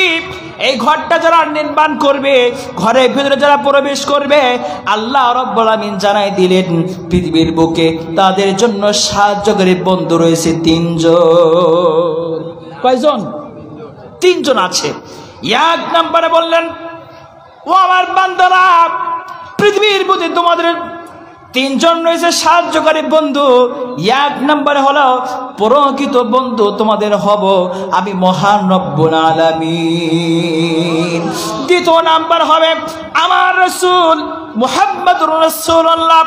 এই ঘরটা যারা নির্মাণ করবে, ঘরের ভিতরে যারা প্রবেশ করবে, আল্লাহ রাব্বুল আলামিন জানাই দিলেন পৃথিবীর বুকে তাদের জন্য সাহায্যকারী বন্ধু রয়েছে তিনজন। কয়জন? তিনজন আছে। এক নম্বরে বললেন, ও আমার বান্দারা, পৃথিবীর বুকে তোমাদের তিনজন রয়েছে সাহায্যকারী বন্ধু। এক নম্বরে হলো প্রকৃত বন্ধু তোমাদের হব আমি মহান রব্বুল আলামিন। দ্বিতীয় নাম্বার হবে আমার রাসূল মুহাম্মদুর রাসূলুল্লাহ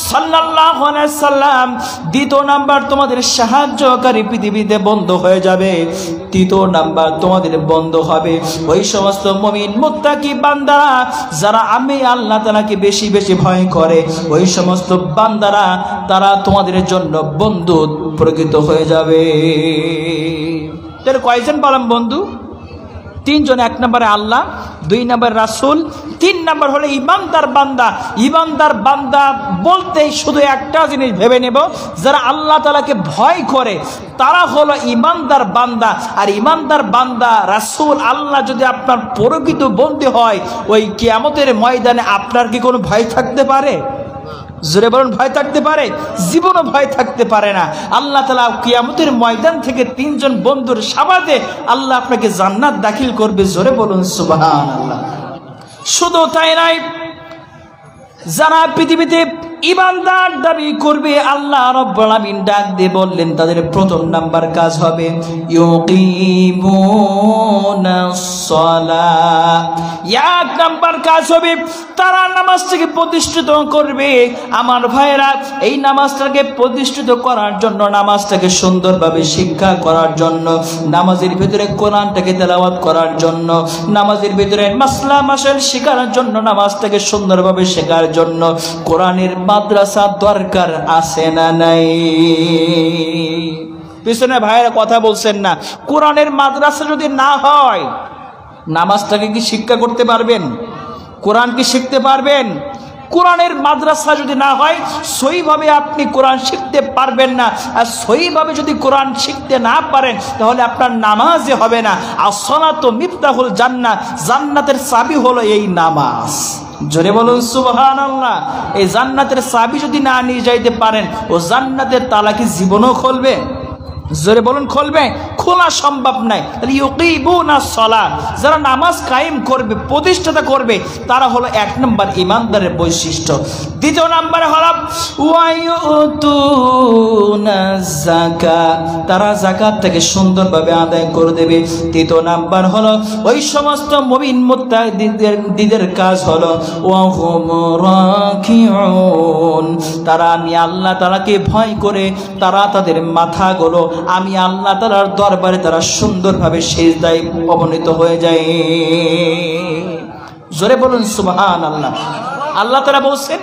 সাল্লাল্লাহু আলাইহি সাল্লাম। দ্বিতীয় নাম্বার তোমাদের সাহায্যকারী পৃথিবীতে বন্ধু হয়ে যাবে। তৃতীয় নাম্বার তোমাদের বন্ধু হবে ওই সমস্ত মুমিন মুত্তাকি বান্দারা যারা আমি আল্লাহ তাআলাকে বেশি বেশি ভয় করে, ওই সমস্ত বান্দারা তারা তোমাদের জন্য বন্ধু প্রকৃত হয়ে যাবে। তাহলে কয়জন পেলাম বন্ধু? তিনজন। এক নম্বরে আল্লাহ, দুই নম্বর রাসূল, তিন নম্বর হলো ইমানদার বান্দা। ইমানদার বান্দা বলতে শুধু একটা জিনিস ভেবে নেব, যারা আল্লাহ তাআলাকে ভয় করে তারা হলো ইমানদার বান্দা। আর ইমানদার বান্দা রাসূল আল্লাহ যদি আপনার প্রকৃত বন্ধু হয়, ওই কিয়ামতের ময়দানে আপনার কি কোনো ভয় থাকতে পারে? জোরে বলুন, ভয় থাকতে পারে? জীবনও ভয় থাকতে পারে না। আল্লাহ তাআলা কিয়ামতের ময়দান থেকে তিনজন বন্ধুর সাবাদে আল্লাহ আপনাকে জান্নাত দাখিল করবে। জোরে বলুন সুবহানাল্লাহ। শুধু তাই নয়, যারা পৃথিবীতে ইমানদার দাবি করবে, আল্লাহ রাব্বুল আলামিন ডাক দিয়ে বললেন তাদের প্রথম নাম্বার কাজ হবে ইউকিমুনাস সালাত। এক নাম্বার কাজ হবে তারা নামাজটাকে প্রতিষ্ঠিত করবে। আমার ভাইয়েরা, এই নামাজটাকে প্রতিষ্ঠিত করার জন্য, নামাজটাকে সুন্দরভাবে শিক্ষা করার জন্য, নামাজের ভিতরে কোরআনটাকে তেলাওয়াত করার জন্য, নামাজের ভিতরে মাসলা মাসাইল শেখার জন্য, নামাজটাকে সুন্দরভাবে শেখার জন্য কোরআনের মাদ্রাসা দরকার আছে না নাই? পিছনে ভাইয়েরা কথা বলছেন না। কোরআনের মাদ্রাসা যদি না হয়, নামাজটাকে কি শিক্ষা করতে পারবেন? কোরআন কি শিখতে পারবেন? কোরআনের মাদ্রাসা যদি না হয়, সহিভাবে আপনি কোরআন শিখতে পারবেন না। আর সহিভাবে যদি কোরআন শিখতে না পারেন, তাহলে আপনার নামাজে হবে না। as-সালাতু মিফতাহুল জান্নাহ, জান্নাতের চাবি হলো এই নামাজ। জোরে বলুন সুবহানাল্লাহ। এই জান্নাতের চাবি যদি না নিয়ে যাইতে পারেন, ও জান্নাতের তালা কি জীবনও খুলবে? জোরে বলুন খুলবে? খোলা সম্ভব নাই। ইউকিবুনাস সালাত, যারা নামাজ কায়েম করবে, প্রতিষ্ঠাতা করবে, তারা হলো 1 নম্বর ইমানদারের বৈশিষ্ট্য। দ্বিতীয় নম্বরে হলো ওয়ায়ুতুনাজ যাকাত, তারা যাকাত থেকে সুন্দরভাবে আদায় করে দেবে। তৃতীয় নাম্বার হলো ওই সমস্ত মুমিন মুত্তাকিদের কাজ হলো ওয়াহুম রাকিউন, তারা আমি আল্লাহ তাআলাকে ভয় করে তারা তাদের মাথাগুলো আমি আল্লাহ তাআলার দরবারে তারা সুন্দরভাবে সিজদায় অবনীত হয়ে যায়। জোরে বলুন সুবহানাল্লাহ। আল্লাহ তাআলা বলছেন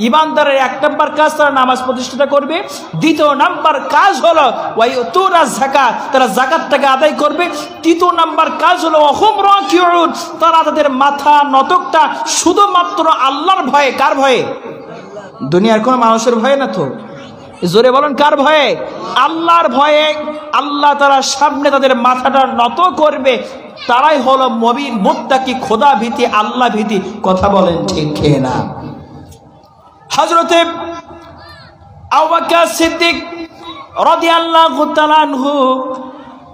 ইমানদারের 1 নম্বর কাজ তারা নামাজ প্রতিষ্ঠা করবে। দ্বিতীয় নম্বর কাজ হলো ওয়ায়ুতুনা যাকাত, তারা যাকাতটাকে আদায় করবে। তৃতীয় নম্বর কাজ হলো ওয়াহুম রাকিউন, তারা তাদের মাথা নতকটা শুধুমাত্র আল্লাহর ভয়ে। কার ভয়ে? দুনিয়ার কোন মানুষের ভয়ে না তো। জোরে বলেন কার ভয়ে? আল্লাহর ভয়ে। আল্লাহ তাআলার সামনে তাদের মাথাটা নত করবে, তারাই হলো মুমিন মুত্তাকি, খোদা ভীতি, আল্লাহ ভীতি। কথা বলেন ঠিক কি না? হযরতে আবু বকর সিদ্দিক রাদিয়াল্লাহু তাআলা আনহু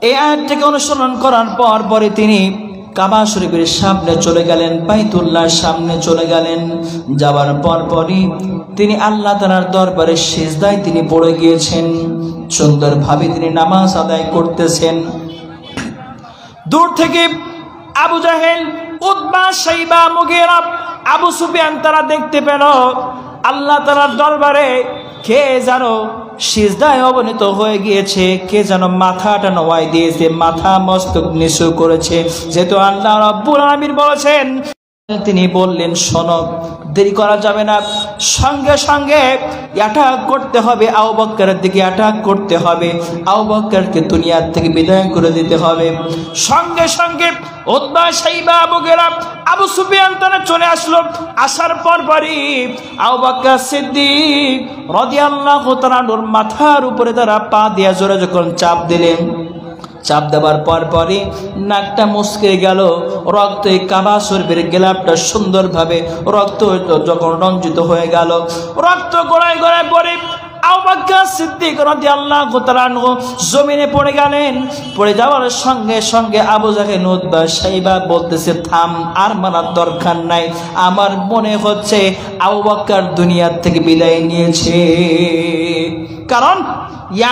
এই আয়াতটাকে অনুসরণ করার পরে তিনি কাবা শরীফের সামনে চলে গেলেন, বাইতুল্লাহর সামনে চলে গেলেন। যাওয়ার পরই তিনি আল্লাহ তাআলার দরবারে সিজদায় তিনি পড়ে গিয়েছেন। সুন্দরভাবে তিনি নামাজ আদায় করতেছেন। দূর থেকে আবু জাহেল, উতবা, শাইবা, মুগীরা, আবু সুফিয়ান তারা দেখতে পেল আল্লাহ তাআলার দরবারে কে যেন সিজদায় অবনীত হয়ে গিয়েছে, কে যেন মাথাটা নোয়াই দিয়েছে, মাথা মস্তক নিচু করেছে। যেহেতু আল্লাহ রাব্বুল আলামিন বলেছেন, তিনি বললেন শোনো, দেরি করা যাবে না, সঙ্গে সঙ্গে অ্যাটাক করতে হবে, আবু বকরের দিকে অ্যাটাক করতে হবে, আবু বকরকে দুনিয়া থেকে বিদায় করে দিতে হবে। সঙ্গে সঙ্গে উতবা, শাইবা, মুগীরা, আবু সুফিয়ান তারা চলে আসলো। আসার পরই আবু বকর সিদ্দিক রাদিয়াল্লাহু তাআলার মাথার উপরে তারা পা দিয়ে জোরে যখন চাপ দিলেন, চাপ দেওয়ার পরই নাকটা মুচকে গেল। রক্ত এই কাবা শরীফের গেলাপটা সুন্দরভাবে রক্ত যখন রঞ্জিত হয়ে গেল, রক্ত গড়ায় গড়ায় পড়ে আবু বকর সিদ্দিক রাদিয়াল্লাহু তাআলা আনহু জমিনে পড়ে গেলেন। পড়ে যাওয়ার সঙ্গে সঙ্গে আবু জাহেল, উতবা, শাইবা বলতেছে থাম, আর মারার দরকার নাই, আমার মনে হচ্ছে আবু বকর দুনিয়া থেকে বিদায় নিয়েছে। কারণ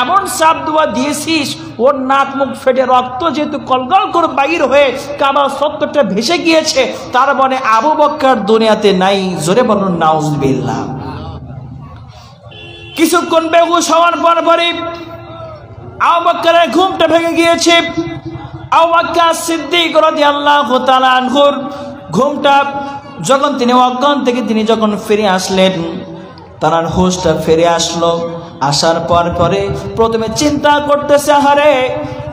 এমন চাপ দোয়া দিয়েছিস, ওর নাক মুখ ফেটে রক্ত যেহেতু কলগল করে বাইর হয়ে কাবা চত্বরটা ভেসে গিয়েছে, তার মানে আবু বকর দুনিয়াতে নাই। জোরে বলুন নাউজুবিল্লাহ। কিছুক্ষণ বেহুশ হওয়ার পরই আবু বকরের ঘুমটা ভেঙে গিয়েছে। আবু বকর সিদ্দিক রাদিয়াল্লাহু তাআলা আনহুর ঘুমটা যখন তিনি অজ্ঞান থেকে তিনি যখন ফিরে আসলেন, তার হুঁশটা ফিরে আসলো। আসার পরে প্রথমে চিন্তা করতেছে, আহারে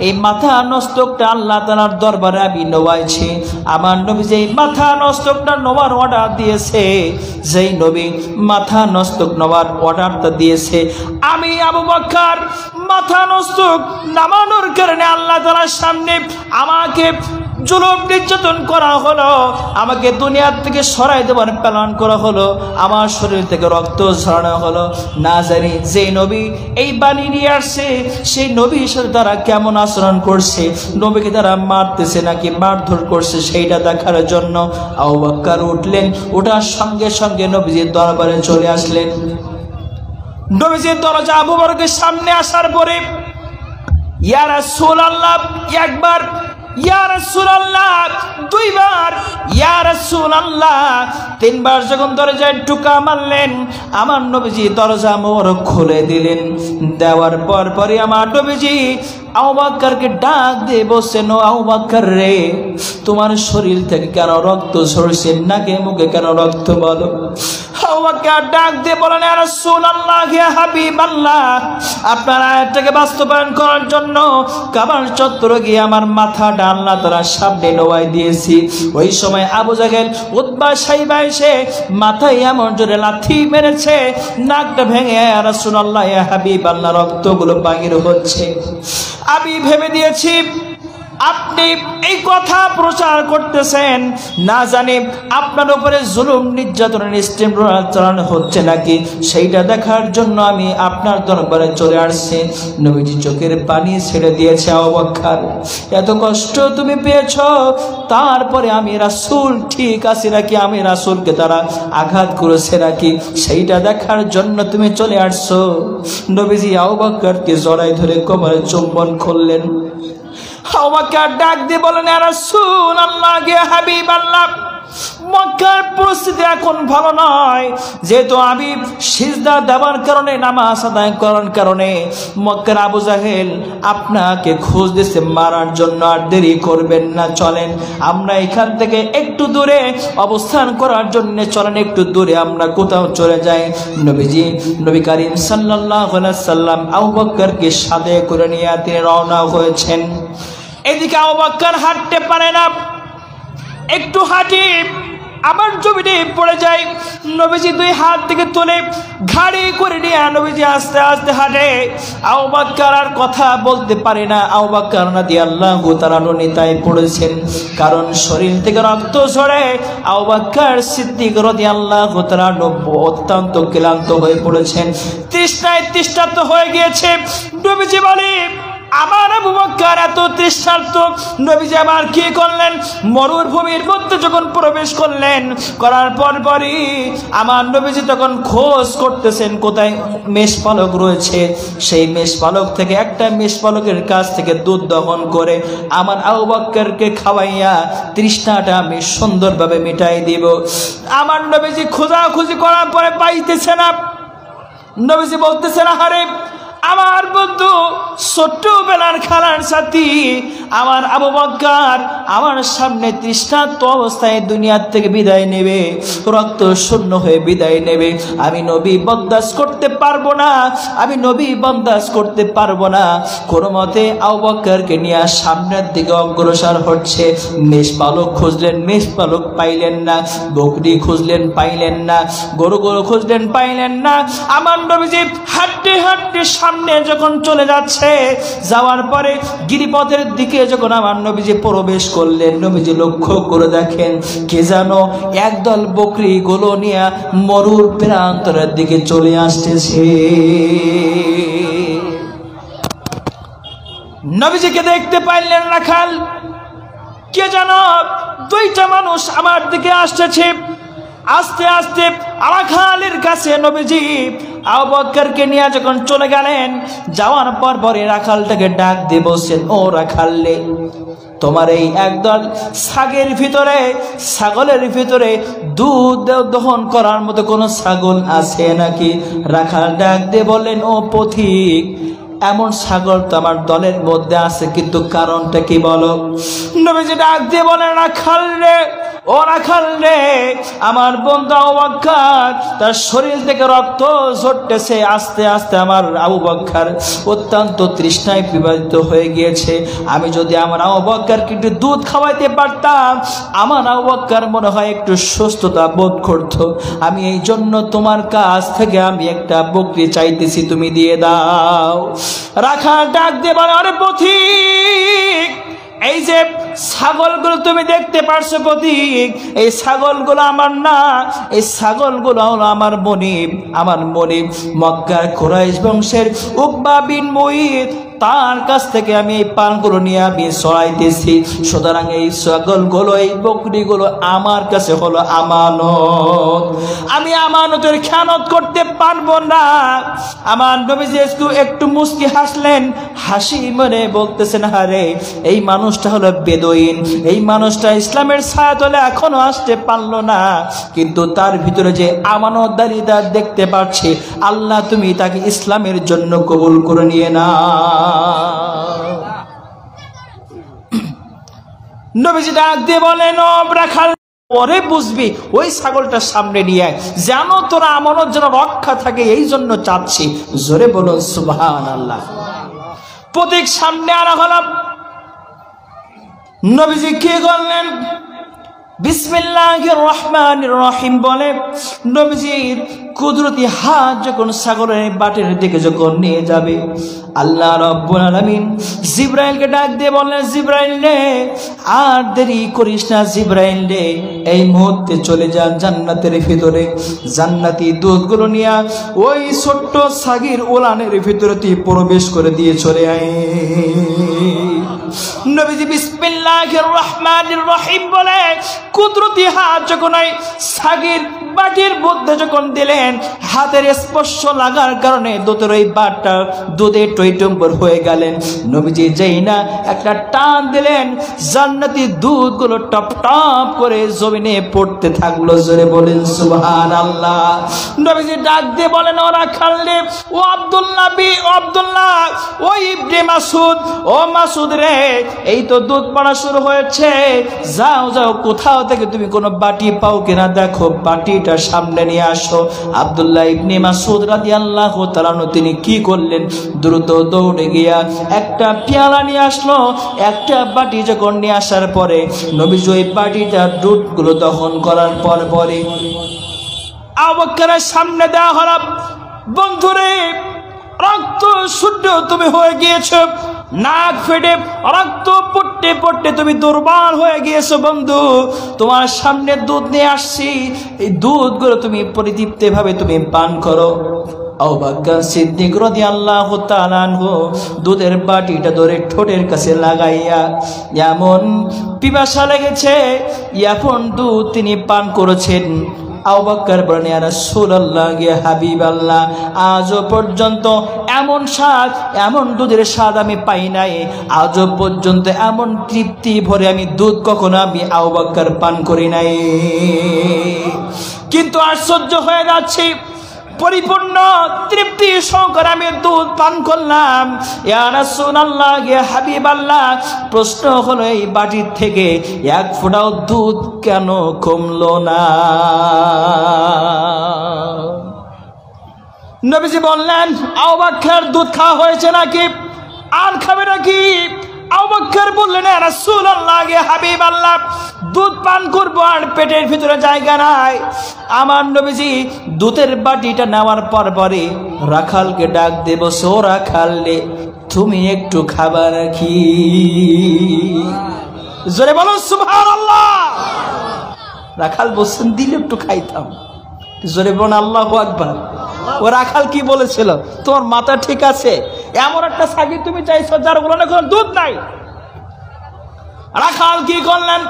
এই মাথা নস্তকটা আল্লাহ তাআলার দরবারে আমি নোয়াইছি, আমার নবী যেই মাথা নস্তকটা নোয়ার অর্ডার দিয়েছে, যেই নবী মাথা নস্তক নোয়ার অর্ডারটা দিয়েছে, আমি আবু বকর মাথা নস্তক নামানোর কারণে আল্লাহ তাআলার সামনে আমাকে জুলুম নির্যাতন করা হলো, আমাকে দুনিয়ার থেকে সরাই দেওয়ার প্ল্যান করা হলো, আমার শরীর থেকে রক্ত ঝরানো হলো। না জানি যে নবী এই বাণী নিয়ে আসছে সেই নবীর সাথে তারা কেমন আচরণ করছে, নবীকে তারা মারতেছে নাকি মারধর করছে, সেইটা দেখার জন্য আবু বকর উঠলেন। ওঠার সঙ্গে সঙ্গে নবীজির দরবারে চলে আসলেন। নবীজির দরজা আবু বকরের সামনে আসার পরে ইয়া রাসূলুল্লাহ একবার, ইয়া রাসূলুল্লাহ দুইবার, ইয়া রাসূলুল্লাহ তিনবার যখন দরজায় ঢুকা মারলেন, আমার নবীজি দরজা মোবারক খুলে দিলেন। দেওয়ার পরই আমার নবীজি আবু বকরকে ডাক দিয়ে বলছেন, ও আবু বকর রে, তোমার শরীর থেকে কেন রক্ত ঝরছে, নাকে মুখে কেন রক্ত বলো? আবু বকর ডাক দিয়ে বলেন, ইয়া রাসূলুল্লাহ, ইয়া হাবিবাল্লাহ, আপনার আয়াতটাকে বাস্তবায়ন করার জন্য কাবার চত্বরে গিয়ে আমার মাথাটা আল্লাহ তাআলার সামনে নোয়াই দিয়েছি। ওই সময় আবু জাহেল, উতবা, শাইবা এসে মাথায় এমন জোরে লাথি মেরেছে, নাকটা ভেঙে ইয়া রাসূলুল্লাহ, ইয়া হাবিবাল্লাহ রক্তগুলো বাহির হচ্ছে। আমি ভেবে দিয়েছি আপনি এই কথা প্রচার করতেছেন, না জানি আপনার উপরে জুলুম নির্যাতনের স্টিম চালানো হচ্ছে নাকি সেইটা দেখার জন্য আমি আপনার দরবারে চলে আসছি। নবীজি চোখের পানি ছেড়ে দিয়েছে, আবু বকর এত কষ্ট তুমি পেয়েছ, তারপরে আমি রাসূল ঠিক আছি নাকি, আমি রাসূলকে তারা আঘাত করেছে নাকি সেইটা দেখার জন্য তুমি চলে আসছো। নবীজি আবু বকরকে জড়াই ধরে কোমরে চুম্বন করলেন। আবু বকর ডাক দিয়ে বলেন, ইয়া রাসূলুল্লাহ, ইয়া হাবিবাল্লাহ, মক্কার পরিস্থিতি এখন ভালো নয়, যেহেতু আমি সিজদা দেওয়ার কারণে, নামাজ আদায় করার কারণে মক্কার আবু জাহেল আপনাকে খোঁজ দিচ্ছে মারার জন্য। আর দেরি করবেন না, চলেন আমরা এখান থেকে একটু দূরে অবস্থান করার জন্য, চলেন একটু দূরে আমরা কোথাও চলে যাই। নবী করিম সাল্লাল্লাহু আলাইহি সাল্লাম আবু বকরকে সাথে করে নিয়ে তিনি রওনা হয়েছেন। এদিকে আবু বকর হাঁটতে পারে না, একটু হাঁটি আবার জমিনে পড়ে যায়। নবীজি দুই হাত থেকে তুলে ঘাড়ি করে নিয়ে নবীজি আস্তে আস্তে হাঁটে। আবু বকর আর কথা বলতে পারে না। আবু বকর রাদিয়াল্লাহু তাআলা নিতাই পড়েছেন, কারণ শরীর থেকে রক্ত ঝরে আবু বকর সিদ্দিক রাদিয়াল্লাহু তাআলা অত্যন্ত ক্লান্ত হয়ে পড়েছেন, তৃষ্ণায় তৃষ্ণার্ত হয়ে গিয়েছে। নবীজি বলে, আমার আবু বকর এত তৃষ্ণার্ত, নবীজি আবার কি করলেন, মরুভূমির মধ্যে যখন প্রবেশ করলেন, করার পরই আমার নবীজি তখন খোঁজ করতেছেন কোথায় মেষপালক রয়েছে। সেই মেষপালক থেকে একটা মেষপালকের কাছ থেকে দুধ দহন করে আমার আবু বকরকে খাওয়াইয়া তৃষ্ণাটা আমি সুন্দরভাবে মিটাই দিব। আমার নবীজি খোঁজাখুঁজি করার পরে পাইতেছে না। নবীজি বলতেছেন, আহারে আমার বন্ধু ছোট্টবেলার খেলার সাথী আমার আবু বকর আমার সামনে তৃষ্ণার্ত অবস্থায় দুনিয়ার থেকে বিদায় নেবে, রক্ত শূন্য হয়ে বিদায় নেবে। আমি নবী বরদাস্ত করতে পারবো না, আমি নবী বরদাস্ত করতে পারবো না। কোনো মতে আবু বকরকে নিয়ে সামনের দিকে অগ্রসর হচ্ছে। মেষপালক খুঁজলেন, মেষপালক পাইলেন না। বকরি খুঁজলেন, পাইলেন না। গরু খুঁজলেন, পাইলেন না। আমার নবীজি হাঁটতে হাঁটতে সামনে যখন চলে যাচ্ছে, যাওয়ার পরে গিরিপথের দিকে যখন আমার নবীজি প্রবেশ করলেন, নবীজি লক্ষ্য করে দেখেন কে যেন একদল বকরি গুলো নিয়ে মরুর প্রান্তরের দিকে চলে আসতেছে। নবীজিকে দেখতে পাইলেন রাখাল, কে যেন দুইটা মানুষ আমার দিকে আসতেছে। আস্তে আস্তে রাখালের কাছে নবীজি আবু বকরকে নিয়ে যখন চলে গেলেন, যাওয়ার পরে রাখালটাকে ডাক দিয়ে বলছেন, ও রাখাল রে, তোমার এই একদল ছাগলের ভিতরে দুধ দহন করার মতো কোনো ছাগল আছে নাকি? রাখাল ডাক দিয়ে বললেন, ও পথিক, এমন ছাগল তো আমার দলের মধ্যে আছে, কিন্তু কারণটা কি বলো? নবীজি ডাক দিয়ে বলেন, রাখাল রে, ও রাখাল রে, আমার বন্ধু আবু বকর তার শরীর থেকে রক্ত ঝরতেছে আস্তে আস্তে। আমার আবু বকর অত্যন্ত তৃষ্ণায় বিবাহিত হয়ে গিয়েছে। আমি যদি আমার আবু বকরকে একটু দুধ খাওয়াইতে পারতাম, আমার আবু বকর মনে হয় একটু সুস্থতা বোধ করত। আমি এই জন্য তোমার কাছ থেকে আমি একটা বকরি চাইতেছি, তুমি দিয়ে দাও। রাখাল ডাক দিয়ে বলে, আরে পথিক, এই যে ছাগলগুলো তুমি দেখতে পারছো পথিক, এই ছাগলগুলো আমার না, এই ছাগলগুলো হলো আমার মনিব মক্কার কুরাইশ বংশের উকবা বিন মুঈত, তার কাছ থেকে আমি এই পালগুলো নিয়ে আমি চড়াইতেছি। সুতরাং এই ছাগলগুলো, এই বকরিগুলো আমার কাছে হলো আমানত, আমি আমানতের খেয়ানত করতে পারবো না। আমার নবীজি একটু মুস্কি হাসলেন, হাসি মনে বলতেছেন, আরে এই মানুষটা হলো বেদুইন, এই মানুষটা ইসলামের ছায়াতলে এখনো আসতে পারলো না, কিন্তু তার ভিতরে যে আমানতদারিতা দেখতে পাচ্ছি, আল্লাহ তুমি তাকে ইসলামের জন্য কবুল করে নিয়ে না। নবীজি ডাক দিয়ে বলেন, ও রাখাল, পরে বুঝবি, ওই ছাগলটার সামনে নিয়ে যেন তোরা আমানত যেন রক্ষা থাকে, এই জন্য চাচ্ছি। জোরে বলুন সুবহানাল্লাহ। প্রতীক সামনে আনা হলাম। নবীজি কি করলেন? বিসমিল্লাহির রহমানির রহিম বলে নবীজির কুদরতি হাত যখন সাগরের বাটের দিকে যখন নিয়ে যাবে, আল্লাহ রাব্বুল আলামিন জিবরাইলকে ডাক দিয়ে বললেন, জিবরাইল রে আর দেরি করিস না, জিবরাইল রে এই মুহূর্তে চলে যান জান্নাতের ভিতরে, জান্নাতি দুধগুলো নিয়ে ওই ছোট্ট সাগির উলানের ভিতরে তুই প্রবেশ করে দিয়ে চলে আয়। নবীজি বিসমিল্লাহির রহমানির রহিম বলে কুদরতি হাত যখন ওই সাগির বাটির মধ্যে যখন দিলেন, হাতের স্পর্শ লাগার কারণে দুধের ওই বাটটা দুধে টইটম্বর হয়ে গেলেন। নবীজি যেই না একটা টান দিলেন, জান্নাতি দুধগুলো টপ টপ করে জমিনে পড়তে থাকলো। জোরে বলেন সুবহানাল্লাহ। নবীজি ডাক দিয়ে বলেন, ওরা খাললে ও আব্দুল্লাহ আব্দুল্লাহ ও ইবনে মাসুদ, ও মাসুদ রে এই তো দুধ পড়া শুরু হয়েছে, যাও যাও কোথাও থেকে তুমি কোনো বাটি পাও কিনা দেখো, বাটিটা সামনে নিয়ে আসো। আব্দুল্লাহ ইবনে মাসুদ রাদিয়াল্লাহু তাআলা তিনি কি করলেন, দ্রুত দৌড়ে গিয়া একটা পেয়ালা নিয়ে আসলো। একটা বাটি যখন নিয়ে আসার পরে নবীজি ওই বাটিটা দুধগুলো দহন করার পরে আবু বকরের সামনে দেওয়া হলো। বন্ধুরে রক্ত শুদ্ধ তুমি হয়ে গিয়েছো, নাক ফেটে রক্ত পড়তে পড়তে তুমি দুর্বল হয়ে গিয়েছো। বন্ধু তোমার সামনে দুধ নিয়ে আসছি, এই দুধগুলো তুমি পরিতৃপ্ত ভাবে তুমি পান করো। আবু বকর সিদ্দিক রাদিয়াল্লাহু তাআলা আনহু দুধের বাটিটা ধরে ঠোঁটের কাছে লাগাইয়া এমন পিপাসা লেগেছে, এমন দুধ তিনি পান করেছেন। আবু বকর বলেন, ইয়া রাসূলুল্লাহ, ইয়া হাবিবাল্লাহ, আজও পর্যন্ত এমন স্বাদ, এমন দুধের স্বাদ আমি পাই নাই। আজও পর্যন্ত এমন তৃপ্তি ভরে আমি দুধ কখনো আমি আবু বকর পান করি নাই। কিন্তু আশ্চর্য হয়ে যাচ্ছি, পরিপূর্ণ তৃপ্তি সহকারে আমি দুধ পান করলাম। ইয়া রাসূলুল্লাহ, ইয়া হাবিবাল্লাহ, প্রশ্ন হলো এই বাটির থেকে এক ফোঁটাও দুধ কেন কমলো না? নবীজি বললেন, আবু বকর দুধ খাওয়া হয়েছে নাকি, আর খাবে নাকি? আবু বকর বললেন, ইয়া রাসূলুল্লাহ, ইয়া হাবিবাল্লাহ, দুধ পান করবো আর পেটের ভিতরে জায়গা নাই। আমার নবীজি দুধের বাটিটা নেওয়ার পরে রাখালকে ডাক দেব, সো রাখাল রে তুমি একটু খাবার কি? জোরে বলো সুবহানাল্লাহ। রাখাল বলছেন, দিলে একটু খাইতাম। জোরে বলুন আল্লাহু আকবার। ও রাখাল কি বলেছিল, তোমার মাথা ঠিক আছে? এমন একটা সাগি তুমি চাইছো যার বলনে কোনো দুধ নাই। রাখাল কি করলেন,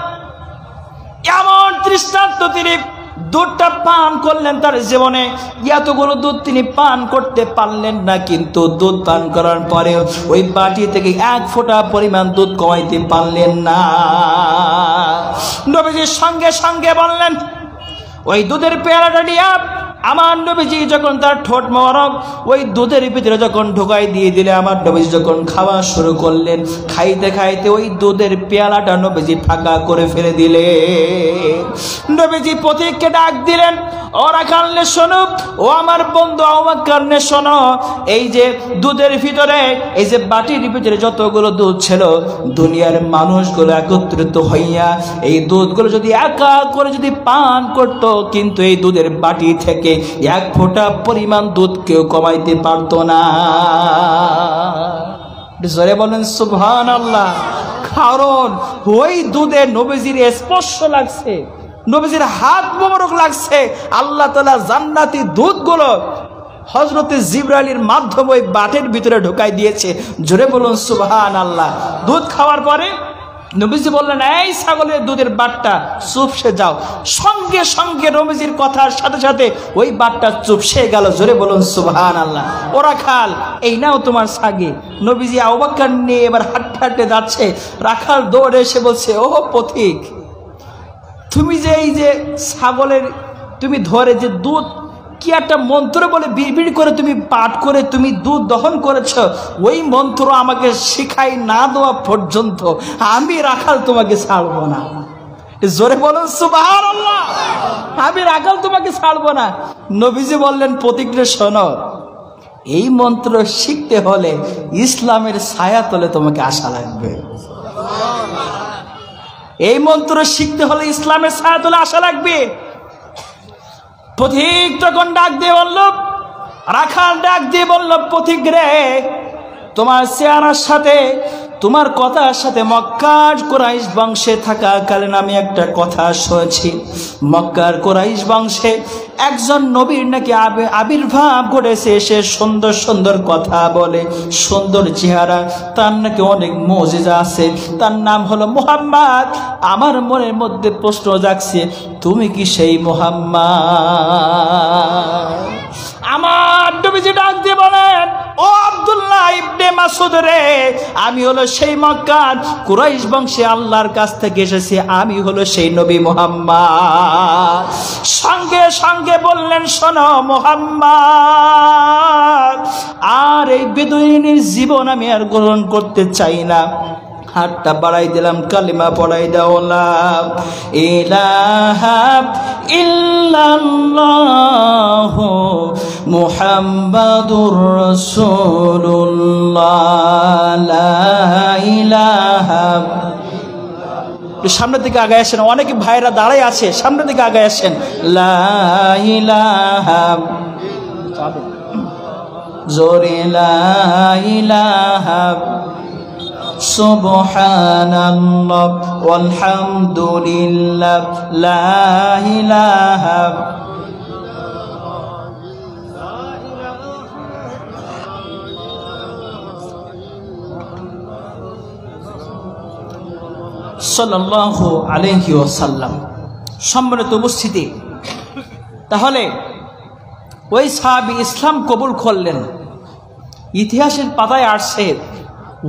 এমন তৃষ্ণার্ত তিনি দুধটা পান করলেন। তার জীবনে এতগুলো দুধ তিনি পান করতে পারলেন না, কিন্তু দুধ পান করার পরে ওই বাটি থেকে এক ফোঁটা পরিমাণ দুধ কমাইতে পারলেন না। নবীজির সঙ্গে সঙ্গে বললেন, ওই দুধের পেয়ালাটা নিয়ে আমার নবীজি যখন তার ঠোঁট মোবারক ওই দুধের ভিতরে যখন ঢোকাই দিয়ে দিলে, আমার নবীজি যখন খাওয়া শুরু করলেন, খাইতে খাইতে ওই দুধের পেয়ালাটা নবীজি ফাঁকা করে ফেলে দিলে। নবীজি পথিককে ডাক দিলেন, ও রাখাল নে শোনো, ও আমার বন্ধু আবু বকর নে শোনো, এই যে দুধের ভিতরে, এই যে বাটির ভিতরে যতগুলো দুধ ছিল, দুনিয়ার মানুষগুলো একত্রিত হইয়া এই দুধগুলো যদি একা করে যদি পান করত, কিন্তু এই দুধের বাটি থেকে এক ফোঁটা পরিমাণ দুধ কেউ কমাইতে পারতো না। জোরে বলেন সুবহানাল্লাহ। কারণ ওই দুধে নবীজির স্পর্শ লাগছে, নবীজির হাত মোবারক লাগছে। আল্লাহ তাআলা জান্নাতি দুধগুলো হযরতে জিবরাইলের মাধ্যমে ওই বাটির ভিতরে ঢোকাই দিয়েছে। জোরে বলুন সুবহানাল্লাহ। দুধ খাওয়ার পরে নবীজি বললেন, এই ছাগলের দুধের বাটটা চুপসে যাও। সঙ্গে সঙ্গে নবীজির কথার সাথে সাথে ওই বাটটা চুপসে গেল। জোরে বলুন সুবহানাল্লাহ। ওরা খাল, এই নাও তোমার ছাগি। নবীজি আবু বকর নিয়ে এবার হাঁটতে হাঁটতে যাচ্ছে। রাখাল দৌড়ে এসে বলছে, ও পথিক, তুমি যে এই যে ছাগলের তুমি ধরে যে দুধ কি একটা মন্ত্র বলে বিড়বিড় করে তুমি পাঠ করে তুমি দুধ দহন করেছ, ওই মন্ত্র আমাকে শিখাই না দেওয়া পর্যন্ত আমি রাখাল তোমাকে ছাড়বো না। জোরে বলুন সুবহানাল্লাহ। আমি রাখাল তোমাকে ছাড়বো না। নবীজি বললেন, প্রতিজ্ঞা শোনো, এই মন্ত্র শিখতে হলে ইসলামের ছায়া তলে তোমাকে আসা লাগবে। এই মন্ত্র শিখতে হলে ইসলামের ছায়াতলে আসা লাগবে। পথিক তখন ডাক দিয়ে বলল, রাখাল ডাক দিয়ে বলল, পথিক রে, তোমার চেহারার সাথে তোমার কথার সাথে মক্কার কুরাইশ বংশে থাকাকালীন আমি একটা কথা শুনেছি, মক্কার কুরাইশ বংশে একজন নবীর নাকি আবির্ভাব ঘটেছে। সে সুন্দর সুন্দর কথা বলে, সুন্দর চেহারা, তার নাকি অনেক মুজিজা আছে, তার নাম হলো মুহাম্মদ। আমার মনের মধ্যে প্রশ্ন জাগছে, তুমি কি সেই মুহাম্মদ? আমার নবীজি ডাক দিয়ে বলেন, ও আব্দুল্লাহ ইবনে মাসউদ রে, আমি হলো সেই মক্কার কুরাইশ বংশে আল্লাহর কাছ থেকে এসেছি, আমি হলো সেই নবী মুহাম্মদ। সঙ্গে সঙ্গে বললেন, শোনো মুহাম্মদ, আর এই বেদুইনের জীবন আমি আর গ্রহণ করতে চাই না। হাতটা বাড়াই দিলাম, কালিমা পড়াই দাও, লা ইলাহা ইল্লাল্লাহু মুহাম্মাদুর রাসূলুল্লাহ, লা ইলাহা। সামনের দিকে আগায় আসেন, অনেকে ভাইরা দাঁড়ায় আছে, সামনের দিকে আগায় আসেন। লা ইলাহা, জোরে লা ইলাহা, সুবহানাল্লাহ ওয়ালহামদুলিল্লাহ, লা ইলাহা। সাল্লাল্লাহু আলাইহি ওয়াসাল্লাম। সম্মানিত উপস্থিতি, তাহলে ওই সাহাবী ইসলাম কবুল করলেন। ইতিহাসের পাতায় আসছে,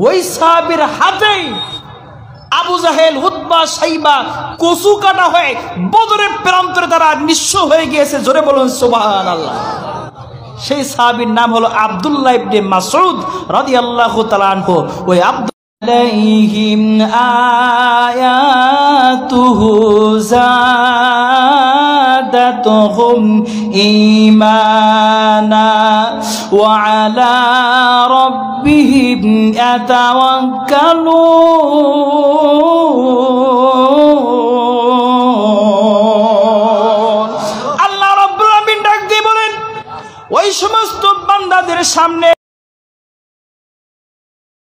ওই সাহাবীর হাতেই আবু জাহেল, উতবা, সাইবা কচু কাটা হয়ে বদরের প্রান্তরে তারা নিঃস্ব হয়ে গিয়েছে। জোরে বলুন সুবহানাল্লাহ। সেই সাহাবীর নাম হলো আব্দুল্লাহ ইবনে মাসউদ রাদিয়াল্লাহু তাআলা আনহু। ওই আলাইহিম আয়াতুহু যাদাতুহুম ঈমানা ওয়া আলা রাব্বিহিম ইয়াতাওয়াক্কালুন। আল্লাহ রাব্বুল আমিন ডাক দিয়ে বলেন, ওই সমস্ত বান্দাদের সামনে